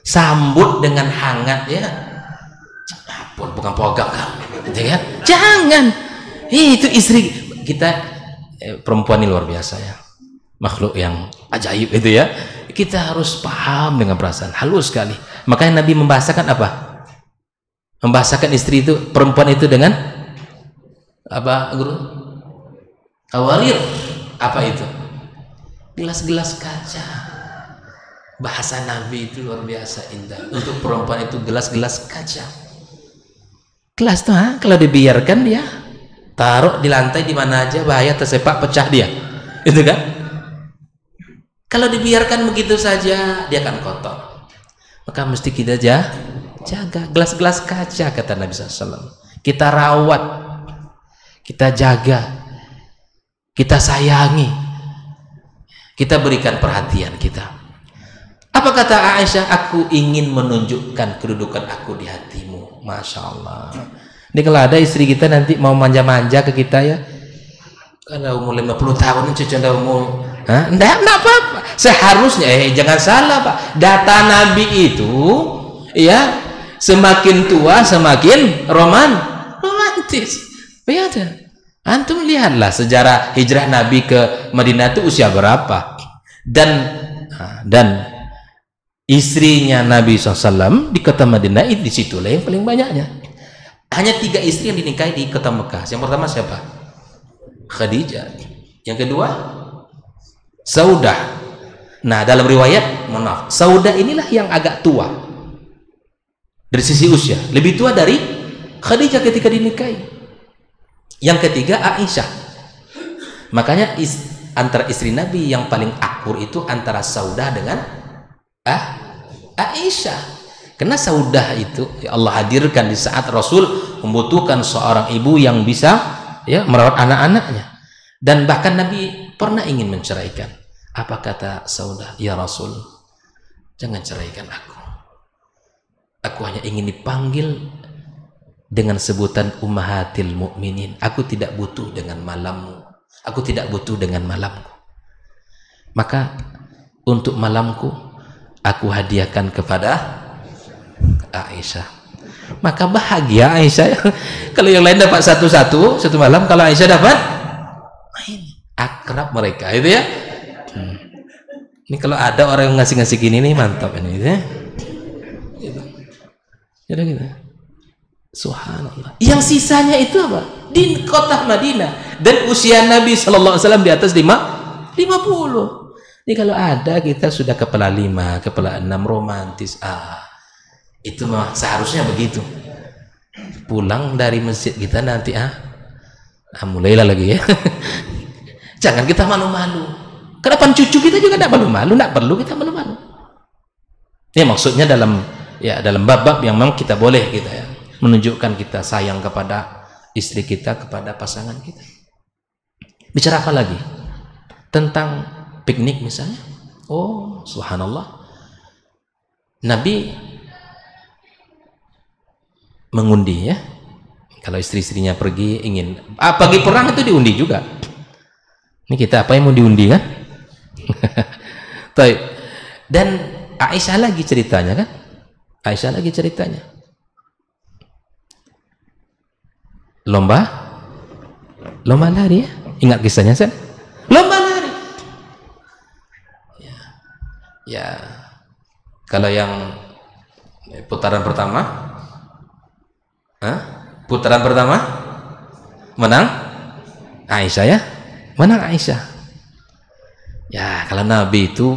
sambut dengan hangat ya. Bukan pegang kan, ya? Jangan. Itu istri kita, perempuan ini luar biasa ya, makhluk yang ajaib itu ya. Kita harus paham dengan perasaan, halus sekali. Makanya Nabi membahasakan apa? Membahasakan istri itu, perempuan itu dengan apa, guru? Awarir. Apa itu? Gelas-gelas kaca. Bahasa Nabi itu luar biasa indah. Untuk perempuan itu gelas-gelas kaca. Gelas tuh, kalau dibiarkan dia taruh di lantai di mana aja, bahaya tersepak, pecah dia. Itu kan? Kalau dibiarkan begitu saja, dia akan kotor. Maka mesti kita jaga gelas-gelas kaca, kata Nabi SAW. Kita rawat, kita jaga, kita sayangi, kita berikan perhatian kita. Apa kata Aisyah? Aku ingin menunjukkan kedudukan aku di hatimu. Masya Allah. Ini kalau ada istri kita nanti mau manja-manja ke kita ya, kalau umur 50 tahun cucu anda umur, enggak apa-apa. Seharusnya, jangan salah Pak, data Nabi itu ya, semakin tua semakin romantis. Ya, antum lihatlah sejarah hijrah Nabi ke Madinah itu usia berapa, dan istrinya Nabi SAW di kota Madinah itu disitulah yang paling banyaknya. Hanya 3 istri yang dinikahi di kota Mekah. Yang pertama siapa? Khadijah. Yang kedua Saudah. Nah, dalam riwayat, mohon maaf, Saudah inilah yang agak tua dari sisi usia, lebih tua dari Khadijah ketika dinikahi. Yang ketiga Aisyah. Makanya antara istri Nabi yang paling akur itu antara Saudah dengan Aisyah. Karena Saudah itu ya Allah hadirkan di saat Rasul membutuhkan seorang ibu yang bisa ya merawat anak-anaknya, dan bahkan Nabi pernah ingin menceraikan. Apa kata Saudah? Ya Rasul, jangan ceraikan aku. Aku hanya ingin dipanggil dengan sebutan ummahatil mukminin. Aku tidak butuh dengan malammu. Aku tidak butuh dengan malamku. Maka untuk malamku aku hadiahkan kepada Aisyah. Maka bahagia Aisyah. Kalau yang lain dapat satu malam, kalau Aisyah dapat akrab mereka itu ya. Ini kalau ada orang yang ngasih gini nih mantap ini ya. Gitu. Subhanallah. Yang sisanya itu apa? Di kota Madinah, dan usia Nabi SAW di atas 50. Ini kalau ada kita sudah kepala 5, kepala 6 romantis. Itu mah seharusnya begitu. Pulang dari masjid kita nanti mulailah lagi ya. Jangan kita malu-malu. Kenapa cucu kita juga tidak malu-malu? Tidak perlu kita malu-malu. Ini maksudnya dalam bab-bab yang memang kita boleh kita ya menunjukkan kita sayang kepada istri kita, kepada pasangan kita. Bicara apa lagi? Tentang piknik misalnya. Oh, subhanallah. Nabi mengundi ya, kalau istri-istrinya pergi ingin pagi perang itu diundi juga. Ini kita apa yang mau diundi kan? Dan Aisyah lagi ceritanya kan? Lomba lari ya, ingat kisahnya kan? Lomba lari ya. Kalau yang putaran pertama menang Aisyah ya, menang Aisyah. Ya kalau Nabi itu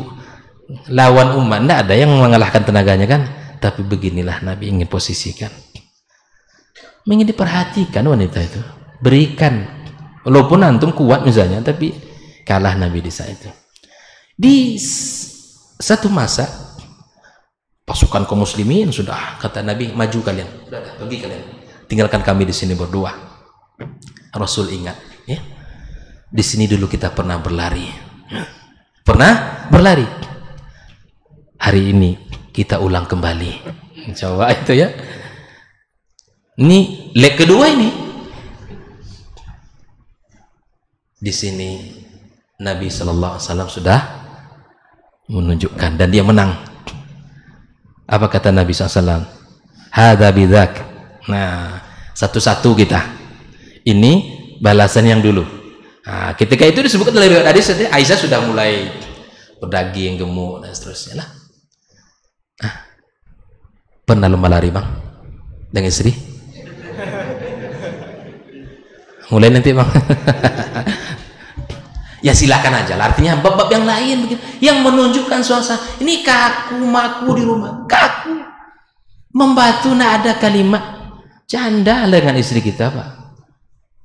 lawan umat, tidak ada yang mengalahkan tenaganya kan. Tapi beginilah Nabi ingin posisikan, ingin diperhatikan wanita itu, berikan, walaupun antum kuat misalnya, tapi kalah Nabi di saat itu. Di satu masa pasukan kaum muslimin sudah, kata Nabi, maju kalian, sudah pergi kalian, tinggalkan kami di sini berdua. Rasul ingat, ya, di sini dulu kita pernah berlari, hari ini kita ulang kembali. Coba itu ya. Ini leg kedua ini. Di sini Nabi Shallallahu Alaihi Wasallam sudah menunjukkan dan dia menang. Apa kata Nabi SAW? Hadza bidzak. Nah, satu-satu kita. Ini balasan yang dulu. Nah, ketika itu disebutkan dari riwayat hadis, Aisyah sudah mulai berdaging, gemuk dan seterusnya lah. Pernah lomba lari bang dengan istri? Mulai nanti bang. Ya silakan aja lah. Artinya bab-bab yang lain begitu, yang menunjukkan suasana ini kaku maku di rumah, kaku membatu, nak ada kalimat canda dengan istri kita pak,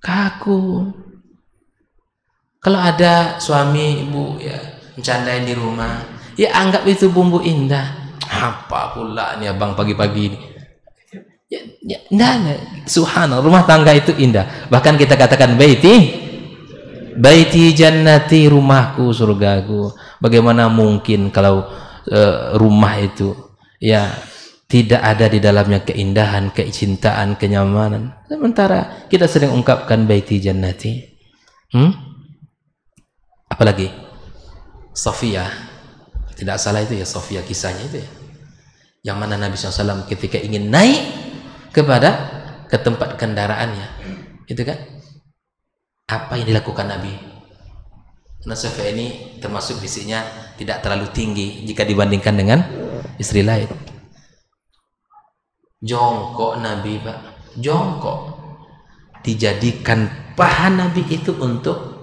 kaku. Kalau ada suami ibu ya mencandain di rumah, ya anggap itu bumbu indah. Apa pula nih abang pagi-pagi ini? Nah, subhanallah, rumah tangga itu indah. Bahkan kita katakan baiti jannati, rumahku surgaku. Bagaimana mungkin kalau rumah itu ya tidak ada di dalamnya keindahan, kecintaan, kenyamanan. Sementara kita sering ungkapkan baiti jannati. Apalagi Sofia, tidak salah itu ya, Sofia kisahnya itu ya, yang mana Nabi SAW ketika ingin naik ke tempat kendaraannya, itu kan, apa yang dilakukan Nabi? Karena Sofia ini termasuk fisiknya tidak terlalu tinggi jika dibandingkan dengan istri lain. Jongkok Nabi pak, jongkok, dijadikan paha Nabi itu untuk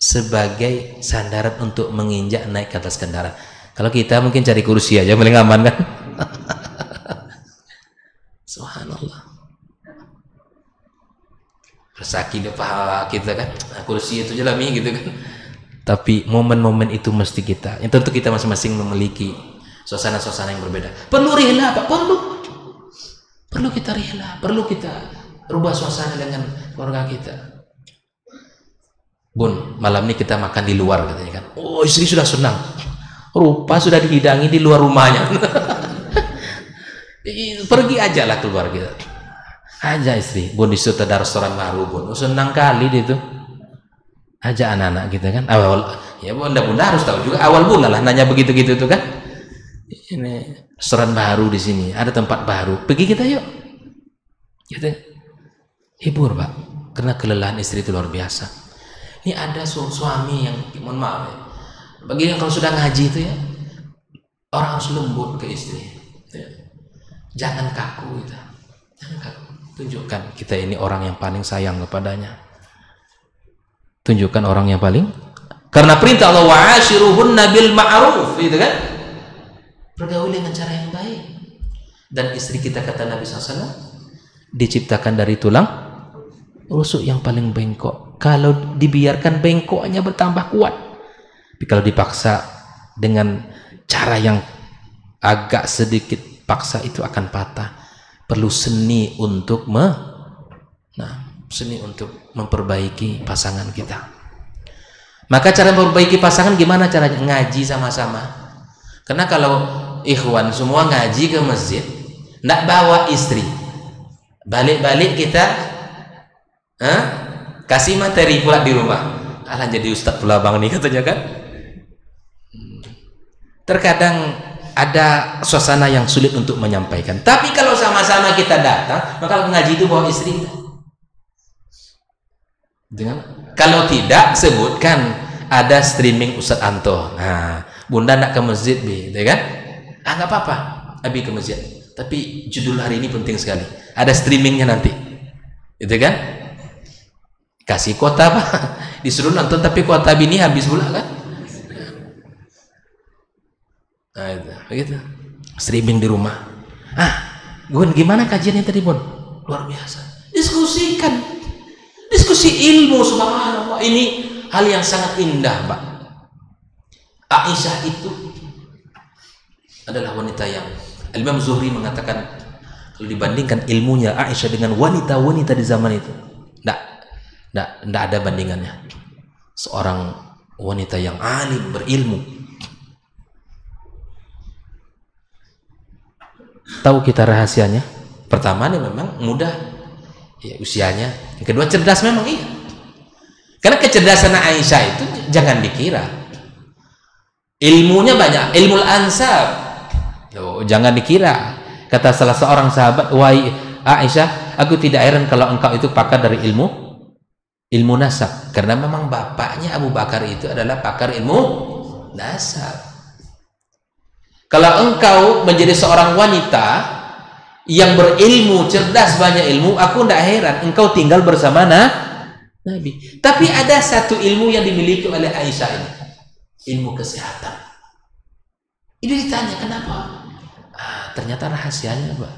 sebagai sandaran untuk menginjak naik ke atas kendaraan. Kalau kita mungkin cari kursi aja paling aman kan. Subhanallah, bersaki di paha kita kan, nah, kursi itu jalami gitu kan. Tapi momen-momen itu mesti kita, yang tentu kita masing-masing memiliki suasana-suasana yang berbeda. Perlu rela pak, perlu kita rela, perlu kita rubah suasana dengan keluarga kita. Bun, malam ini kita makan di luar katanya kan. Oh, istri sudah senang. Rupa sudah dihidangi di luar rumahnya. Pergi aja lah keluar kita. Aja istri, Bun, disitu ada restoran baru Bun. Oh, senang kali dia itu. Aja anak-anak kita kan. Awal ya bunda harus tahu juga awal bulan lah nanya begitu-gitu tuh kan. Ini restoran baru di sini, ada tempat baru. Pergi kita yuk. Gitu. Hibur, Pak. Karena kelelahan istri itu luar biasa. Ini ada suami yang, mohon maaf ya, bagi yang kalau sudah ngaji itu ya, orang harus lembut ke istri ya. Jangan kaku gitu. Jangan kaku. Tunjukkan kita ini orang yang paling sayang kepadanya. Tunjukkan orang yang paling, karena perintah Allah wa'ashiruhunna bil ma'ruf, gitu kan, pergaul dengan cara yang baik. Dan istri kita, kata Nabi SAW, diciptakan dari tulang rusuk yang paling bengkok. Kalau dibiarkan bengkoknya bertambah kuat, tapi kalau dipaksa dengan cara yang agak sedikit paksa itu akan patah. Perlu seni untuk seni untuk memperbaiki pasangan kita. Maka cara memperbaiki pasangan gimana caranya? Ngaji sama-sama. Karena kalau ikhwan semua ngaji ke masjid, nggak bawa istri, balik-balik kita kasih materi pula di rumah. Alah, jadi ustadz pula bang nih katanya kan. Terkadang ada suasana yang sulit untuk menyampaikan. Tapi kalau sama-sama kita datang, maka ngaji itu bawa istri. Kalau tidak, sebutkan ada streaming Ustadz Anto. Nah, bunda nak ke masjid bi, gitu kan? Nggak apa-apa, abi ke masjid. Tapi judul hari ini penting sekali. Ada streamingnya nanti, gitu kan? Kasih kuota Pak, disuruh nonton tapi kuota bini habis pula kan. Nah itu begitu, streaming di rumah. Gun, gimana kajiannya tadi Bun? Luar biasa, diskusikan, diskusi ilmu. Subhanallah, ini hal yang sangat indah Pak. Aisyah itu adalah wanita yang Imam Zuhri mengatakan kalau dibandingkan ilmunya Aisyah dengan wanita-wanita di zaman itu, tidak ada bandingannya. Seorang wanita yang alim, berilmu. Tahu kita rahasianya? Pertama nih memang mudah, ya usianya. Yang kedua cerdas memang iya. Karena kecerdasan Aisyah itu jangan dikira. Ilmunya banyak, ilmu ansab. Jangan dikira. Kata salah seorang sahabat, wahai Aisyah, aku tidak heran kalau engkau itu pakar dari ilmu nasab, karena memang bapaknya Abu Bakar itu adalah pakar ilmu nasab. Kalau engkau menjadi seorang wanita yang berilmu, cerdas, banyak ilmu, aku tidak heran engkau tinggal bersama Nabi. Tapi ada satu ilmu yang dimiliki oleh Aisyah ini, ilmu kesehatan. Ini ditanya kenapa? Ternyata rahasianya Pak.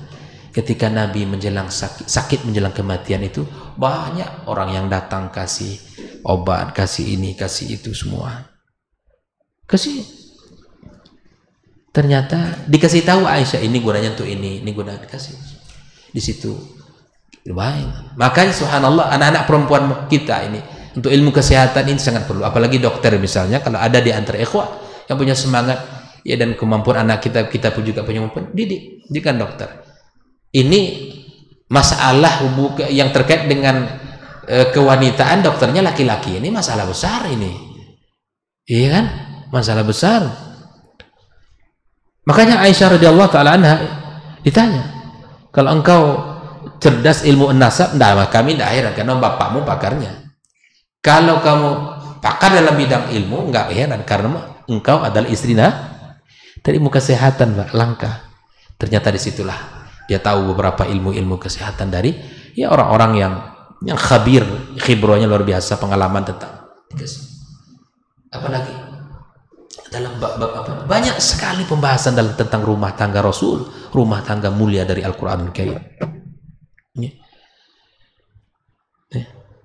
Ketika Nabi menjelang sakit menjelang kematian itu, banyak orang yang datang kasih obat, kasih ini, kasih itu semua. Kasih. Ternyata dikasih tahu Aisyah, ini gunanya untuk ini gunanya, dikasih. Di situ baik. Makanya subhanallah, anak-anak perempuan kita ini untuk ilmu kesehatan ini sangat perlu. Apalagi dokter misalnya, kalau ada di antara ikhwah yang punya semangat ya dan kemampuan anak kita pun juga punya kemampuan, didikan dokter. Ini masalah yang terkait dengan kewanitaan, dokternya laki-laki, ini masalah besar ini, iya kan, masalah besar. Makanya Aisyah radhiyallahu taala anha ditanya, kalau engkau cerdas ilmu nasab, kami tidak heran karena bapakmu pakarnya. Kalau kamu pakar dalam bidang ilmu, enggak heran karena engkau adalah istri dari ilmu kesehatan Pak, langka. Ternyata disitulah dia tahu beberapa ilmu-ilmu kesehatan dari ya orang-orang yang khibrahnya luar biasa, pengalaman tentang apalagi dalam bab banyak sekali pembahasan tentang rumah tangga Rasul, rumah tangga mulia dari Al-Qur'an Karim.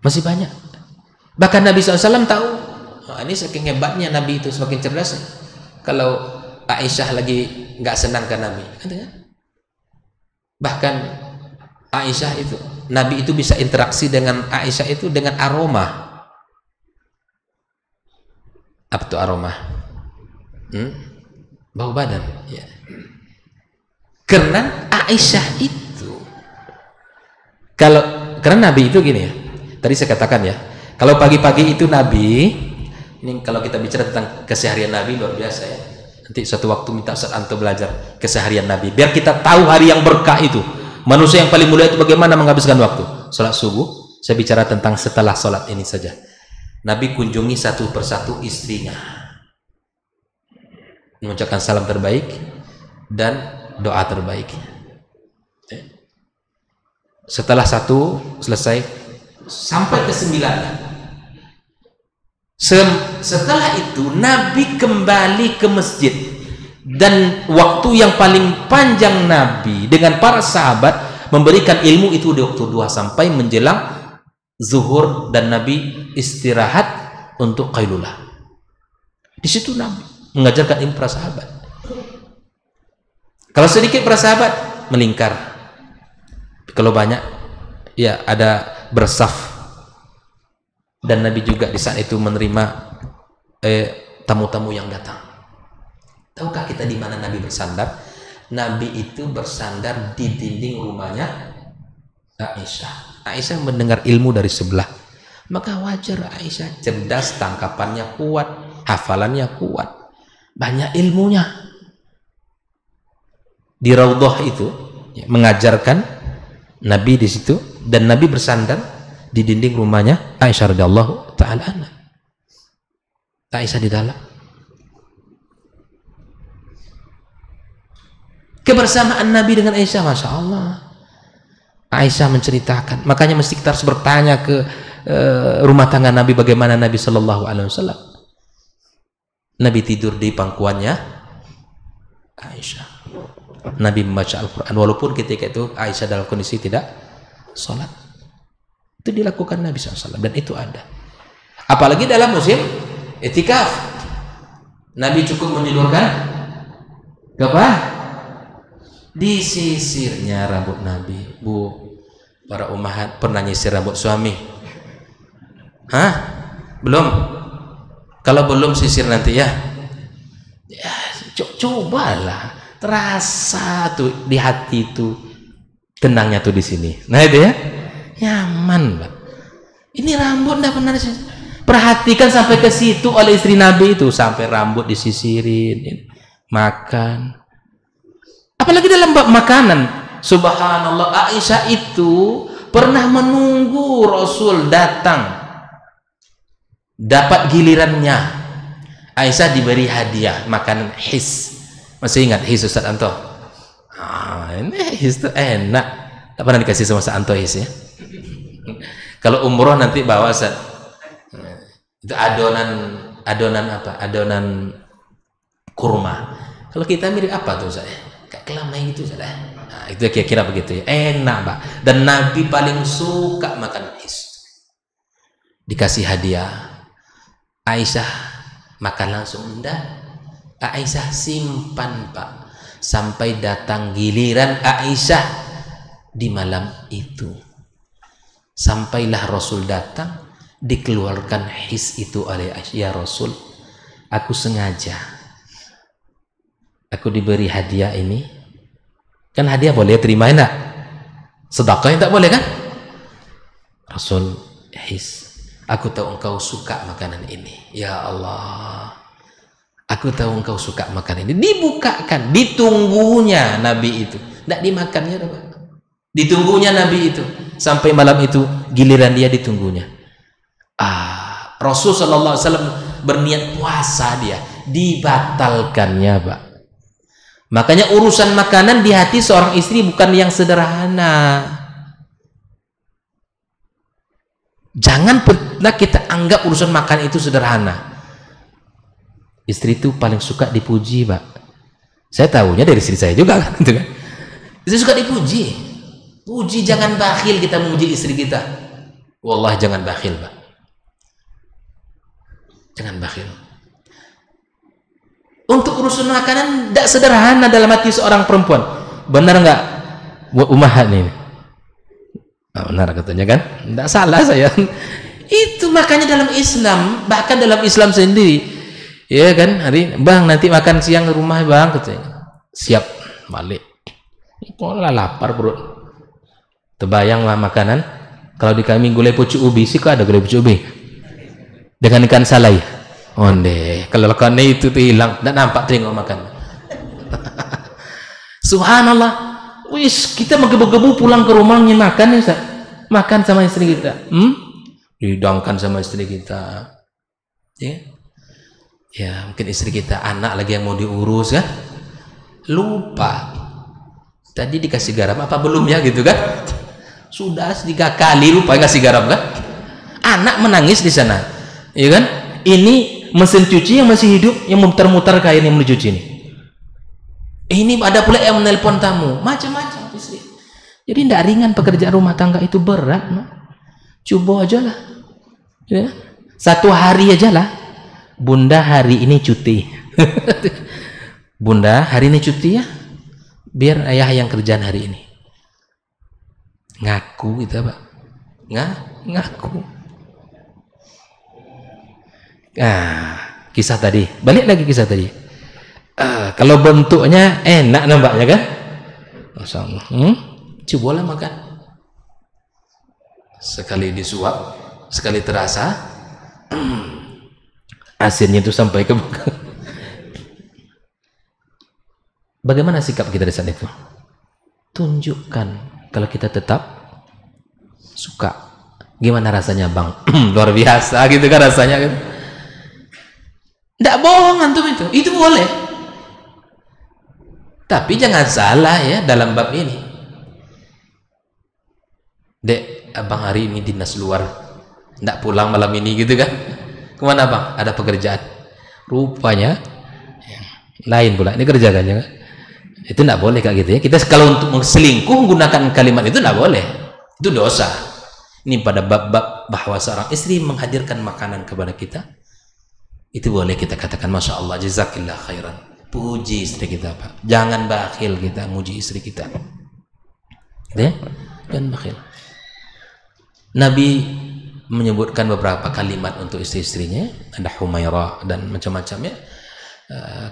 Masih banyak. Bahkan Nabi SAW tahu, ini saking hebatnya Nabi itu, semakin cerdas. Kalau Aisyah lagi nggak senang ke Nabi, bahkan Aisyah itu, Nabi itu bisa interaksi dengan Aisyah itu dengan aroma. Apa itu aroma? Bau badan ya. Karena Aisyah itu, karena Nabi itu gini ya, tadi saya katakan ya, kalau pagi-pagi itu Nabi, ini kalau kita bicara tentang keseharian Nabi luar biasa ya. Nanti suatu waktu minta Ustaz Anto belajar keseharian Nabi, biar kita tahu hari yang berkah itu, manusia yang paling mulia itu bagaimana menghabiskan waktu. Sholat subuh, saya bicara tentang setelah sholat ini saja. Nabi kunjungi satu persatu istrinya, mengucapkan salam terbaik dan doa terbaik. Setelah satu selesai, sampai ke 9. Setelah itu Nabi kembali ke masjid, dan waktu yang paling panjang Nabi dengan para sahabat memberikan ilmu itu di waktu 2 sampai menjelang zuhur, dan Nabi istirahat untuk qailulah. Di situ Nabi mengajarkan ilmu para sahabat. Kalau sedikit para sahabat melingkar, kalau banyak ya ada bersaf. Dan Nabi juga di saat itu menerima tamu-tamu yang datang. Tahukah kita di mana Nabi bersandar? Nabi itu bersandar di dinding rumahnya Aisyah. Aisyah mendengar ilmu dari sebelah, maka wajar Aisyah cerdas, tangkapannya kuat, hafalannya kuat, banyak ilmunya. Di Raudhah itu ya, mengajarkan Nabi di situ, dan Nabi bersandar di dinding rumahnya Aisyah radhiyallahu taala anha. Aisyah di dalam. Kebersamaan Nabi dengan Aisyah, masya Allah. Aisyah menceritakan, makanya mesti kita harus bertanya ke rumah tangga Nabi, bagaimana Nabi Shallallahu Alaihi Wasallam. Nabi tidur di pangkuannya Aisyah. Nabi membaca Al-Quran walaupun ketika itu Aisyah dalam kondisi tidak sholat. Itu dilakukan Nabi SAW dan itu ada. Apalagi dalam musim itikaf, Nabi cukup menjulurkan apa? Disisirnya rambut Nabi. Bu, para ummahat pernah nyisir rambut suami? Hah? Belum? Kalau belum sisir nanti ya. Ya, cobalah. Terasa tuh di hati itu tenangnya tuh di sini. Nah itu ya, nyaman Pak. Ini rambut enggak pernah disisir. Perhatikan sampai ke situ oleh istri Nabi itu, sampai rambut disisirin, makan. Apalagi dalam bab makanan, subhanallah, Aisyah itu pernah menunggu Rasul datang, dapat gilirannya. Aisyah diberi hadiah makanan his. Masih ingat his Ustaz Anto? Ini his itu enak. Tak pernah dikasih sama Ustaz Anto his ya. Kalau umroh nanti bawa Ustaz. Itu adonan apa? Adonan kurma. Kalau kita mirip apa tuh Ustaz? Kayak kelamai gitu Ustaz. Nah, itu kira-kira begitu ya. Enak Pak. Dan Nabi paling suka makan his. Dikasih hadiah. Aisyah makan langsung enggak. Aisyah simpan Pak sampai datang giliran Aisyah di malam itu. Sampailah Rasul datang, dikeluarkan his itu oleh Aisyah. Ya Rasul, aku sengaja, aku diberi hadiah ini. Kan hadiah boleh terima enggak? Sedekah yang tak boleh kan? Rasul, his, aku tahu engkau suka makanan ini. Ya Allah, aku tahu engkau suka makan ini. Dibukakan, ditunggunya Nabi itu. Tidak dimakannya, ditunggunya Nabi itu. Sampai malam itu giliran dia ditunggunya. Rasul Sallallahu Alaihi Wasallam berniat puasa dia, dibatalkannya Pak. Makanya urusan makanan di hati seorang istri bukan yang sederhana. Jangan pernah kita anggap urusan makan itu sederhana. Istri itu paling suka dipuji Pak. Saya tahunya dari istri saya juga kan, gitu kan. Istri suka dipuji. Puji, jangan bakhil kita memuji istri kita. Wallah jangan bakhil Pak. Jangan bakhil. Untuk urusan makanan tidak sederhana dalam hati seorang perempuan. Benar nggak buat ummahat ini? Benar katanya kan? Tidak salah saya. Itu makanya dalam Islam, bahkan dalam Islam sendiri. Ya kan, hari bang nanti makan siang di rumah bang, katanya. Siap balik. Kok lapar perut. Terbayanglah makanan. Kalau di kami gulai pucuk ubi sih kok ada gulai pucuk ubi dengan ikan salai. Onde, kalau ikannya itu hilang, tidak nampak tengok makan. Subhanallah. Wis kita menggebu-gebu pulang ke rumahnya makan ya Ustaz. Makan sama istri kita. Dihidangkan sama istri kita. Ya. Ya mungkin istri kita anak lagi yang mau diurus kan, lupa tadi dikasih garam apa belum ya gitu kan, sudah 3 kali lupa kasih garam kan, anak menangis di sana ya kan. Ini mesin cuci yang masih hidup yang memutar-mutar kain yang mencuci ini ada pula yang menelpon tamu, macam-macam istri. Jadi tidak ringan pekerjaan rumah tangga itu, berat no? Coba aja lah ya. 1 hari aja lah, Bunda hari ini cuti. Bunda hari ini cuti ya, biar ayah yang kerjaan hari ini. Ngaku gitu Pak. Ngaku. Kisah tadi, balik lagi kisah tadi. Kalau bentuknya enak nampaknya kan? Masya Allah. Cobalah makan. Sekali disuap, sekali terasa. Asinnya itu sampai ke bagaimana sikap kita di saat itu? Tunjukkan kalau kita tetap suka. Gimana rasanya bang? Luar biasa gitu kan rasanya kan? Tidak bohong antum itu boleh. Tapi jangan salah ya dalam bab ini. Dek, abang hari ini dinas luar, Nggak pulang malam ini gitu kan? Kemana bang? Ada pekerjaan. Rupanya lain pula. Ini kerja kan? Ya? Itu nggak boleh kayak gitu ya. Kita kalau untuk selingkuh menggunakan kalimat itu nggak boleh. Itu dosa. Ini pada bab-bab bahwa seorang istri menghadirkan makanan kepada kita, itu boleh kita katakan Masya Allah, jazakillah khairan. Puji istri kita Pak. Jangan bakhil kita muji istri kita. Ya? Jangan bakhil. Nabi menyebutkan beberapa kalimat untuk istri-istrinya. Ada Humairah dan macam-macamnya.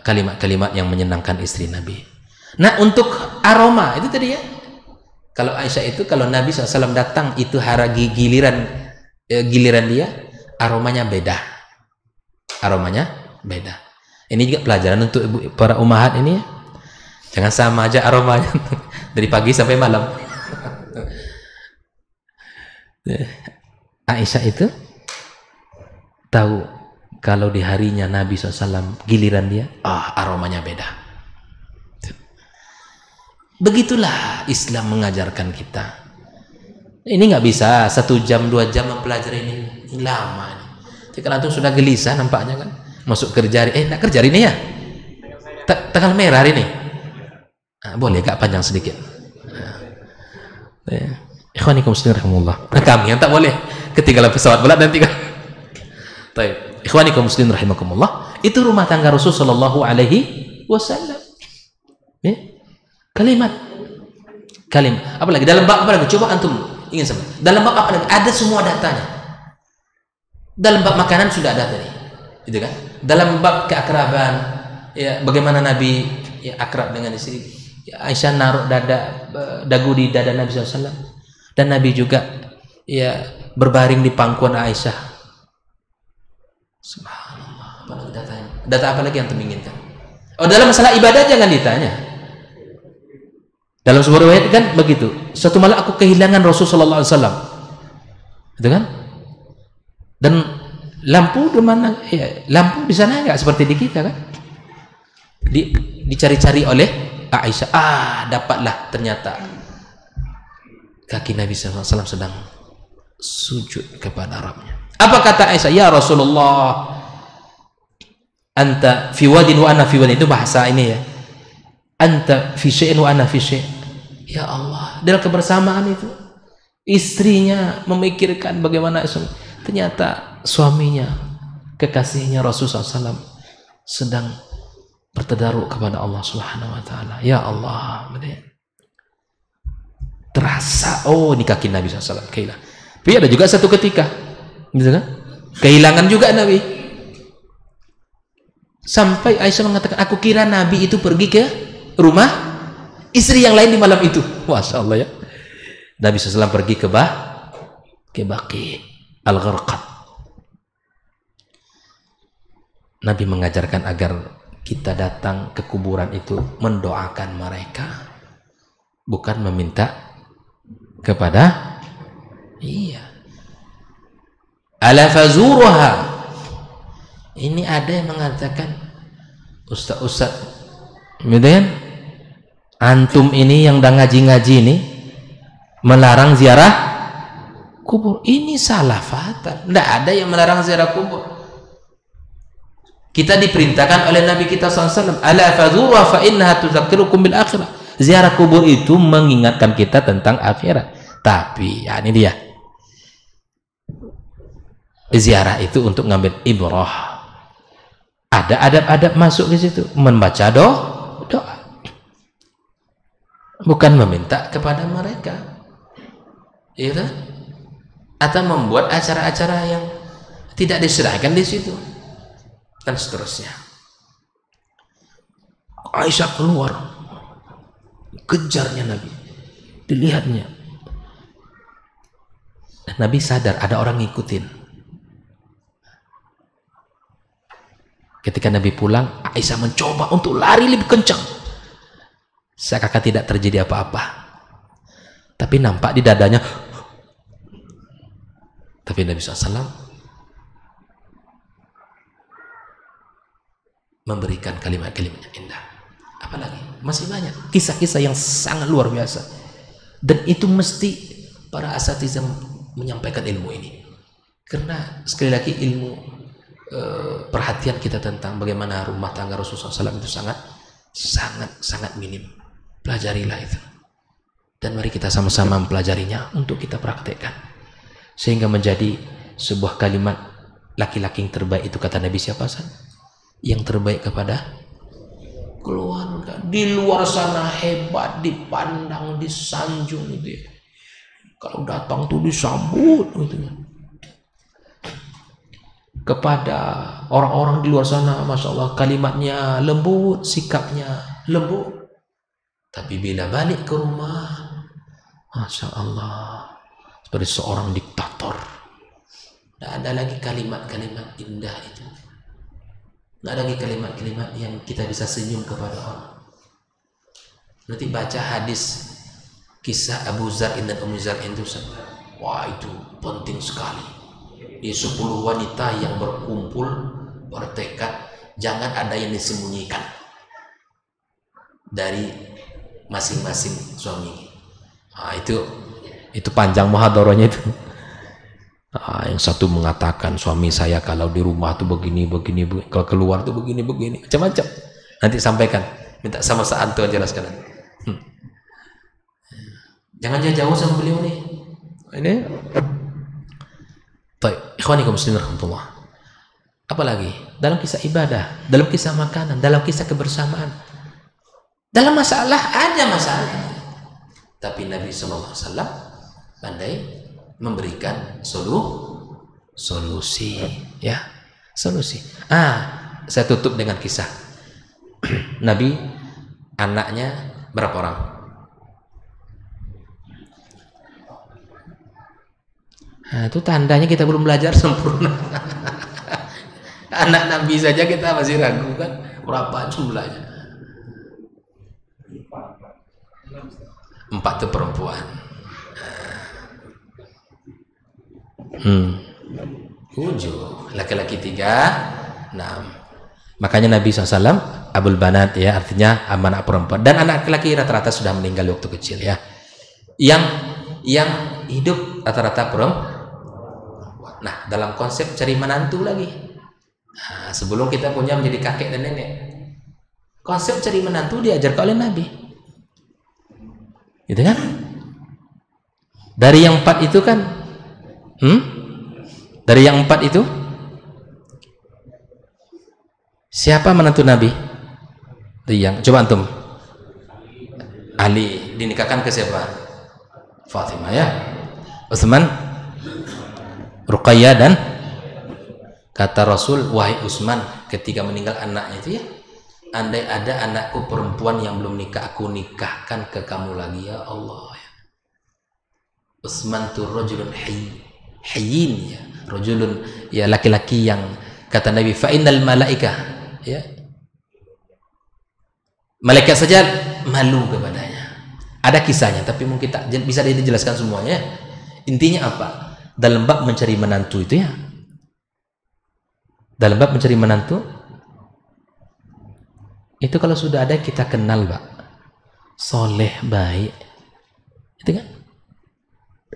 Kalimat-kalimat yang menyenangkan istri Nabi. Nah untuk aroma itu tadi ya. Kalau Aisyah itu kalau Nabi SAW datang itu hari giliran dia, aromanya beda. Aromanya beda. Ini juga pelajaran untuk ibu, para ummahat ini ya. Jangan sama aja aromanya dari pagi sampai malam. Aisyah itu tahu kalau di harinya Nabi SAW giliran dia, aromanya beda. Begitulah Islam mengajarkan kita. Ini nggak bisa 1 jam 2 jam mempelajari ini lama. Sekarang tuh sudah gelisah nampaknya kan. Masuk kerja nggak kerja hari ini ya? Tanggal merah hari ini. Boleh gak panjang sedikit? Ikhwanikum muslimin rahimahullah. Kami yang tak boleh ketinggalan pesawat pula nanti kan. Baik. Ikhwanikum muslimin rahimakumullah. Itu rumah tangga Rasul sallallahu alaihi wasallam. Kalimat apalagi dalam bab apa lagi, coba antum ingin sama dalam bab apa lagi, ada semua datanya. Dalam bab makanan sudah ada tadi gitu kan, dalam bab keakraban ya, bagaimana Nabi ya akrab dengan istri ya, Aisyah naruh dagu di dada Nabi SAW dan Nabi juga ya berbaring di pangkuan Aisyah. Subhanallah. Apa lagi datanya? Data apa lagi yang menginginkan? Dalam masalah ibadah jangan ditanya. Dalam sebuah riwayat kan begitu. Suatu malam aku kehilangan Rasulullah SAW, gitu kan? Dan lampu di mana? Ya, lampu di sana nggak seperti di kita kan? Dicari-cari oleh Aisyah. Dapatlah ternyata kaki Nabi SAW sedang sujud kepada Rabbnya. Apa kata Aisyah? Ya Rasulullah, anta fi wadin wa ana fi wadin. Itu bahasa ini ya. Anta fi syai'in wa ana fi syai'. Ya Allah, dalam kebersamaan itu istrinya memikirkan bagaimana ternyata suaminya, kekasihnya Rasulullah SAW sedang bertadaruk kepada Allah Subhanahu wa taala. Ya Allah, terasa ini kaki Nabi SAW kehilangan. Tapi ada juga satu ketika gitu kan? Kehilangan juga Nabi. Sampai Aisyah mengatakan, aku kira Nabi itu pergi ke rumah istri yang lain di malam itu. Masya Allah ya. Nabi SAW pergi ke Baqi Al-Gharqad. Nabi mengajarkan agar kita datang ke kuburan itu mendoakan mereka, bukan meminta kepada ala fazuruha. Ini ada yang mengatakan, ustaz kemudian antum ini yang dah ngaji-ngaji ini melarang ziarah kubur. Ini salah fatal. Tidak ada yang melarang ziarah kubur. Kita diperintahkan oleh Nabi kita SAW, ala fadhuruha fa innaha tudzakirukum bil akhirah. Ziarah kubur itu mengingatkan kita tentang akhirat. Tapi ya ini dia, ziarah itu untuk ngambil ibrah. Ada adab-adab masuk di situ, membaca doa, bukan meminta kepada mereka, itu atau membuat acara-acara yang tidak diserahkan di situ dan seterusnya. Aisyah keluar, kejarnya Nabi, dilihatnya, dan Nabi sadar ada orang ngikutin. Ketika Nabi pulang, Aisyah mencoba untuk lari lebih kencang, seakan tidak terjadi apa-apa, tapi nampak di dadanya. Tapi Nabi SAW memberikan kalimat-kalimat yang indah. Apalagi masih banyak kisah-kisah yang sangat luar biasa, dan itu mesti para asatidzah menyampaikan ilmu ini. Karena sekali lagi ilmu perhatian kita tentang bagaimana rumah tangga Rasulullah SAW itu sangat minim. Pelajarilah itu, dan mari kita sama-sama mempelajarinya untuk kita praktekkan sehingga menjadi sebuah kalimat laki-laki yang terbaik. Itu kata Nabi siapa San? Yang terbaik kepada keluarga. Di luar sana hebat, dipandang, disanjung gitu ya. Kalau datang tuh disambut gitu ya. Kepada orang-orang di luar sana, Masya Allah, kalimatnya lembut, sikapnya lembut. Tapi bila balik ke rumah, Masya Allah, seperti seorang diktator. Tidak ada lagi kalimat-kalimat indah itu. Tidak ada lagi kalimat-kalimat yang kita bisa senyum kepada orang. Nanti baca hadis kisah Abu Zar dan Ummu Zar itu, wah itu penting sekali. Di 10 wanita yang berkumpul bertekad jangan ada yang disembunyikan dari masing-masing suami. Nah, itu panjang muhadharahnya itu. Nah, yang satu mengatakan suami saya kalau di rumah tuh begini, kalau keluar tuh begini, macam-macam. Nanti sampaikan, minta sama Sa'anto jelaskan. Jangan jauh sama beliau nih. Ini. Baik, ikhwanikum muslimin rahmatullah. Apalagi dalam kisah ibadah, dalam kisah makanan, dalam kisah kebersamaan, dalam masalah ada masalah, tapi Nabi SAW pandai memberikan solusi, ya, solusi. Saya tutup dengan kisah Nabi, anaknya berapa orang? Nah, itu tandanya kita belum belajar sempurna. Anak Nabi saja kita masih ragu kan berapa jumlahnya. 4 itu perempuan. 7 laki-laki 3, 6. Makanya Nabi SAW Abul Banat, ya, artinya anak perempuan, dan anak laki-laki rata-rata sudah meninggal waktu kecil, ya. Yang hidup rata-rata perempuan. Nah, dalam konsep cari menantu lagi. Nah, sebelum kita punya menjadi kakek dan nenek, konsep cari menantu diajarkan oleh Nabi. Gitu kan? Dari yang 4 itu kan, dari yang 4 itu, siapa menantu Nabi? Coba antum. Ali dinikahkan ke siapa? Fatimah, ya. Utsman, Ruqayyah, dan kata Rasul, wahai Utsman, ketika meninggal anaknya itu, ya, andai ada anakku perempuan yang belum nikah, aku nikahkan ke kamu lagi, ya Allah. Utsman tu rajulun hayyin, ya, rajulun, ya, laki-laki yang kata Nabi, fa innal malaikah, ya, malaikat saja malu kepadanya. Ada kisahnya, tapi mungkin tak bisa dijelaskan semuanya. Intinya apa? Dalam bab mencari menantu itu, ya, dalam bab mencari menantu itu, kalau sudah ada kita kenal, Pak, soleh, baik, itu kan,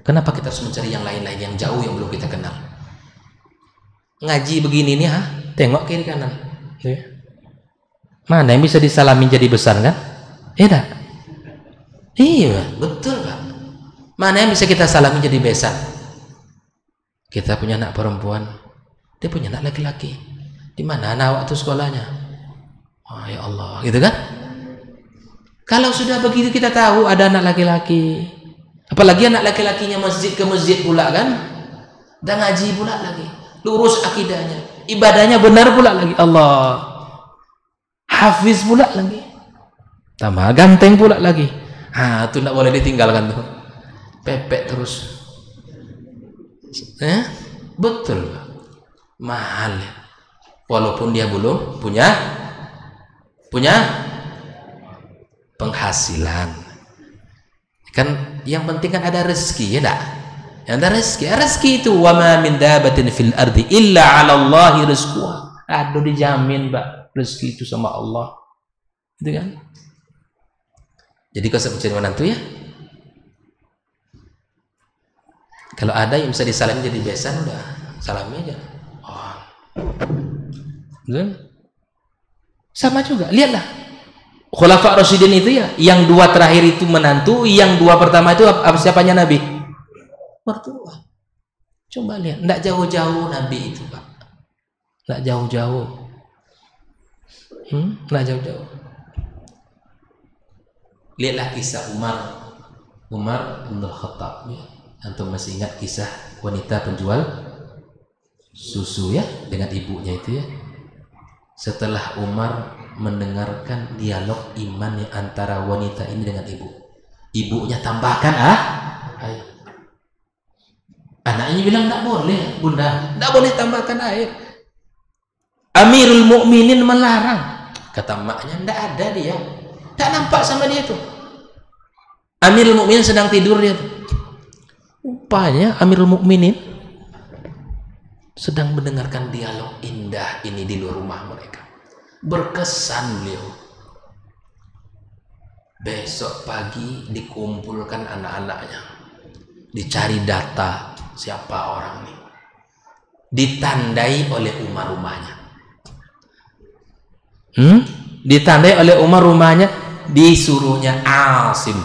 kenapa kita harus mencari yang lain-lain, yang jauh, yang belum kita kenal? Ngaji begini nih, tengok kiri kanan, gitu ya. Mana yang bisa disalamin jadi besar, kan? Tidak. Iya, betul, Pak. Mana yang bisa kita salamin jadi besar? Kita punya anak perempuan, dia punya anak laki-laki. Di mana anak waktu sekolahnya? Oh, ya Allah, gitu kan? Kalau sudah begitu kita tahu ada anak laki-laki, apalagi anak laki-lakinya masjid ke masjid pula, kan? Dan ngaji pula lagi, lurus akidahnya, ibadahnya benar pula lagi, Allah, hafiz pula lagi, tambah ganteng pula lagi. Itu tidak boleh ditinggalkan tuh, pepek terus. Betul, mahal, walaupun dia belum punya penghasilan, kan yang penting kan ada rezeki, ya enggak? Ada rezeki itu, wa ma min dabatin fil ardi illa 'ala Allahi rizquha. Ada dijamin, Mbak, rezeki itu sama Allah, gitu kan? Jadi konsep mencari menantu, ya, kalau ada yang bisa disalamin jadi besan, udah salami aja. Oh. Sama juga, lihatlah Khulafa Rasyidin itu ya, yang 2 terakhir itu menantu, yang 2 pertama itu apa siapanya Nabi? Mertua. Coba lihat, tidak jauh-jauh Nabi itu, Pak. Tidak jauh-jauh. Tidak jauh-jauh. Lihatlah kisah Umar bin Khattab ya. Antum masih ingat kisah wanita penjual susu ya, dengan ibunya itu ya. Setelah Umar mendengarkan dialog iman yang antara wanita ini dengan ibunya tambahkan air. Anaknya bilang tidak boleh, bunda, tidak boleh tambahkan air. Amirul Mukminin melarang. Kata maknya tidak ada dia, tidak nampak sama dia tuh. Amirul Mukminin sedang tidur dia tuh. Rupanya Amirul Mukminin sedang mendengarkan dialog indah ini di luar rumah mereka. Berkesan beliau. Besok pagi dikumpulkan anak-anaknya, dicari data siapa orang ini, ditandai oleh Umar rumahnya. Ditandai oleh Umar rumahnya, disuruhnya Asim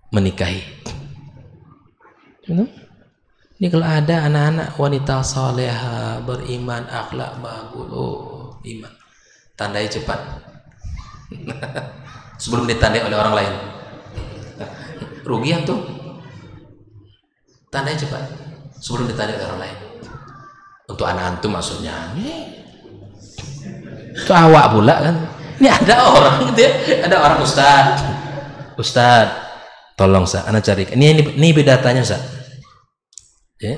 menikahi. Ini kalau ada anak-anak wanita salehah, beriman, akhlak bagus, iman, tandai cepat. Sebelum ditandai oleh orang lain. Rugi antum. Tandai cepat sebelum ditandai oleh orang lain. Untuk anak antum maksudnya. Itu awak pula kan. Ini ada orang gitu ya. Ada orang Ustaz, tolong Ustaz, ana cari. Ini datanya Ustaz. Ya.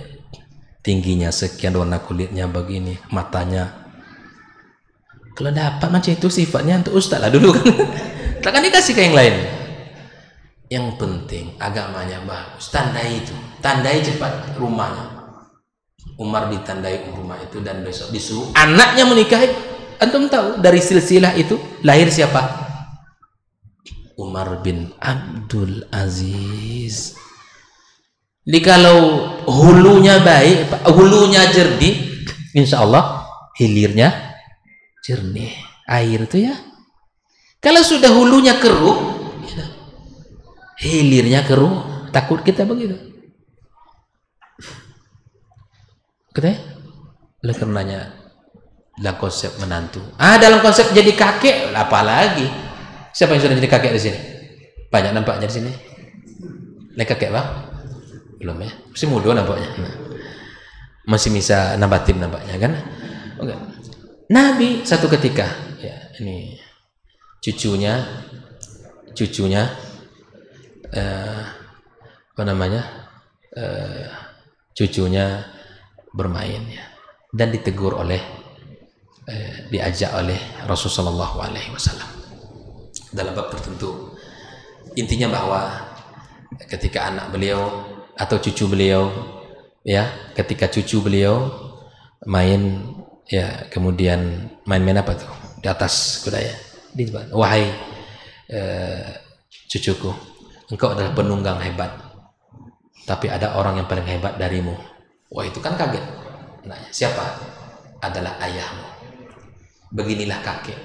Tingginya sekian, warna kulitnya begini, matanya. Kalau dapat macam itu sifatnya untuk Ustaz lah dulu kan. Takkan dikasih ke yang lain. Yang penting agamanya bagus. Tandai itu, tandai cepat rumahnya. Umar ditandai rumah itu dan besok disuruh anaknya menikahi. Antum tahu dari silsilah itu lahir siapa? Umar bin Abdul Aziz. Jadi kalau hulunya baik, hulunya jernih, insya Allah hilirnya jernih. Air itu ya. Kalau sudah hulunya keruh, hilirnya keruh, takut kita begitu. Oke? Oleh karenanya dalam konsep menantu. Dalam konsep jadi kakek, apalagi. Siapa yang sudah jadi kakek di sini? Banyak nampaknya di sini. Nek kakek Bang? Belum ya? Masih muda nampaknya. Masih bisa nabatin nampaknya kan? Oke. Nabi satu ketika, ya ini cucunya apa namanya? Cucunya bermain ya, dan ditegur oleh diajak oleh Rasulullah SAW dalam bab tertentu. Intinya bahwa ketika anak beliau atau cucu beliau ya, ketika cucu beliau main ya, kemudian main apa tuh di atas kuda ya, wahai cucuku, engkau adalah penunggang hebat, tapi ada orang yang paling hebat darimu. Wah, itu kan kaget. Nah, siapa? Adalah ayahmu. Beginilah kakek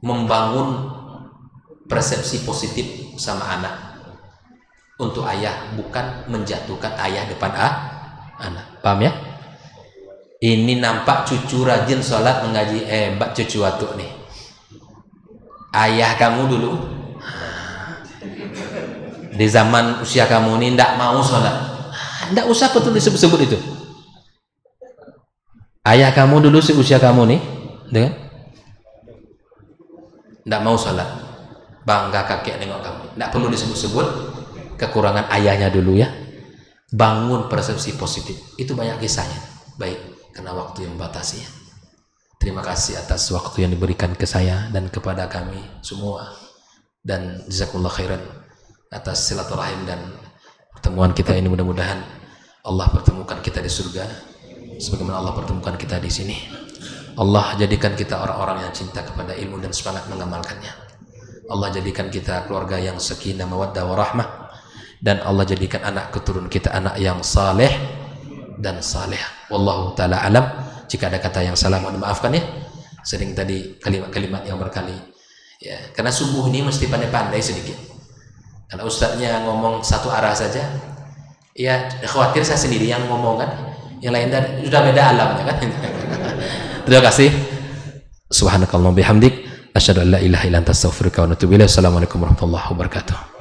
membangun persepsi positif sama anak. Untuk ayah, bukan menjatuhkan ayah depan anak. Paham ya? Ini nampak cucu rajin sholat mengaji, hebat cucu watuk nih. Ayah kamu dulu di zaman usia kamu ini tidak mau sholat. Tidak usah betul disebut-sebut itu. Ayah kamu dulu seusia kamu nih, dengan tidak mau sholat, bangga kakek nengok kamu. Tidak perlu disebut-sebut kekurangan ayahnya dulu ya. Bangun persepsi positif. Itu banyak kisahnya. Baik, karena waktu yang membatasi ya. Terima kasih atas waktu yang diberikan ke saya dan kepada kami semua. Dan jazakumullah khairan atas silaturahim dan pertemuan kita ini. Mudah-mudahan Allah pertemukan kita di surga sebagaimana Allah pertemukan kita di sini. Allah jadikan kita orang-orang yang cinta kepada ilmu dan semangat mengamalkannya. Allah jadikan kita keluarga yang sakinah, mawaddah, warahmah, dan Allah jadikan anak keturunan kita anak yang saleh dan saleh. Wallahu taala alam. Jika ada kata yang salah mohon maafkan ya. Sering tadi kalimat-kalimat yang berkali ya, karena subuh ini mesti pandai-pandai sedikit. Karena ustadznya ngomong satu arah saja ya, khawatir saya sendiri yang ngomong kan, yang lain sudah beda alamnya kan. Terima kasih. Subhanakallahumma bihamdik asyhadu an la ilaha illa anta astaghfiruka wa atubu ilaik. Assalamualaikum warahmatullahi wabarakatuh.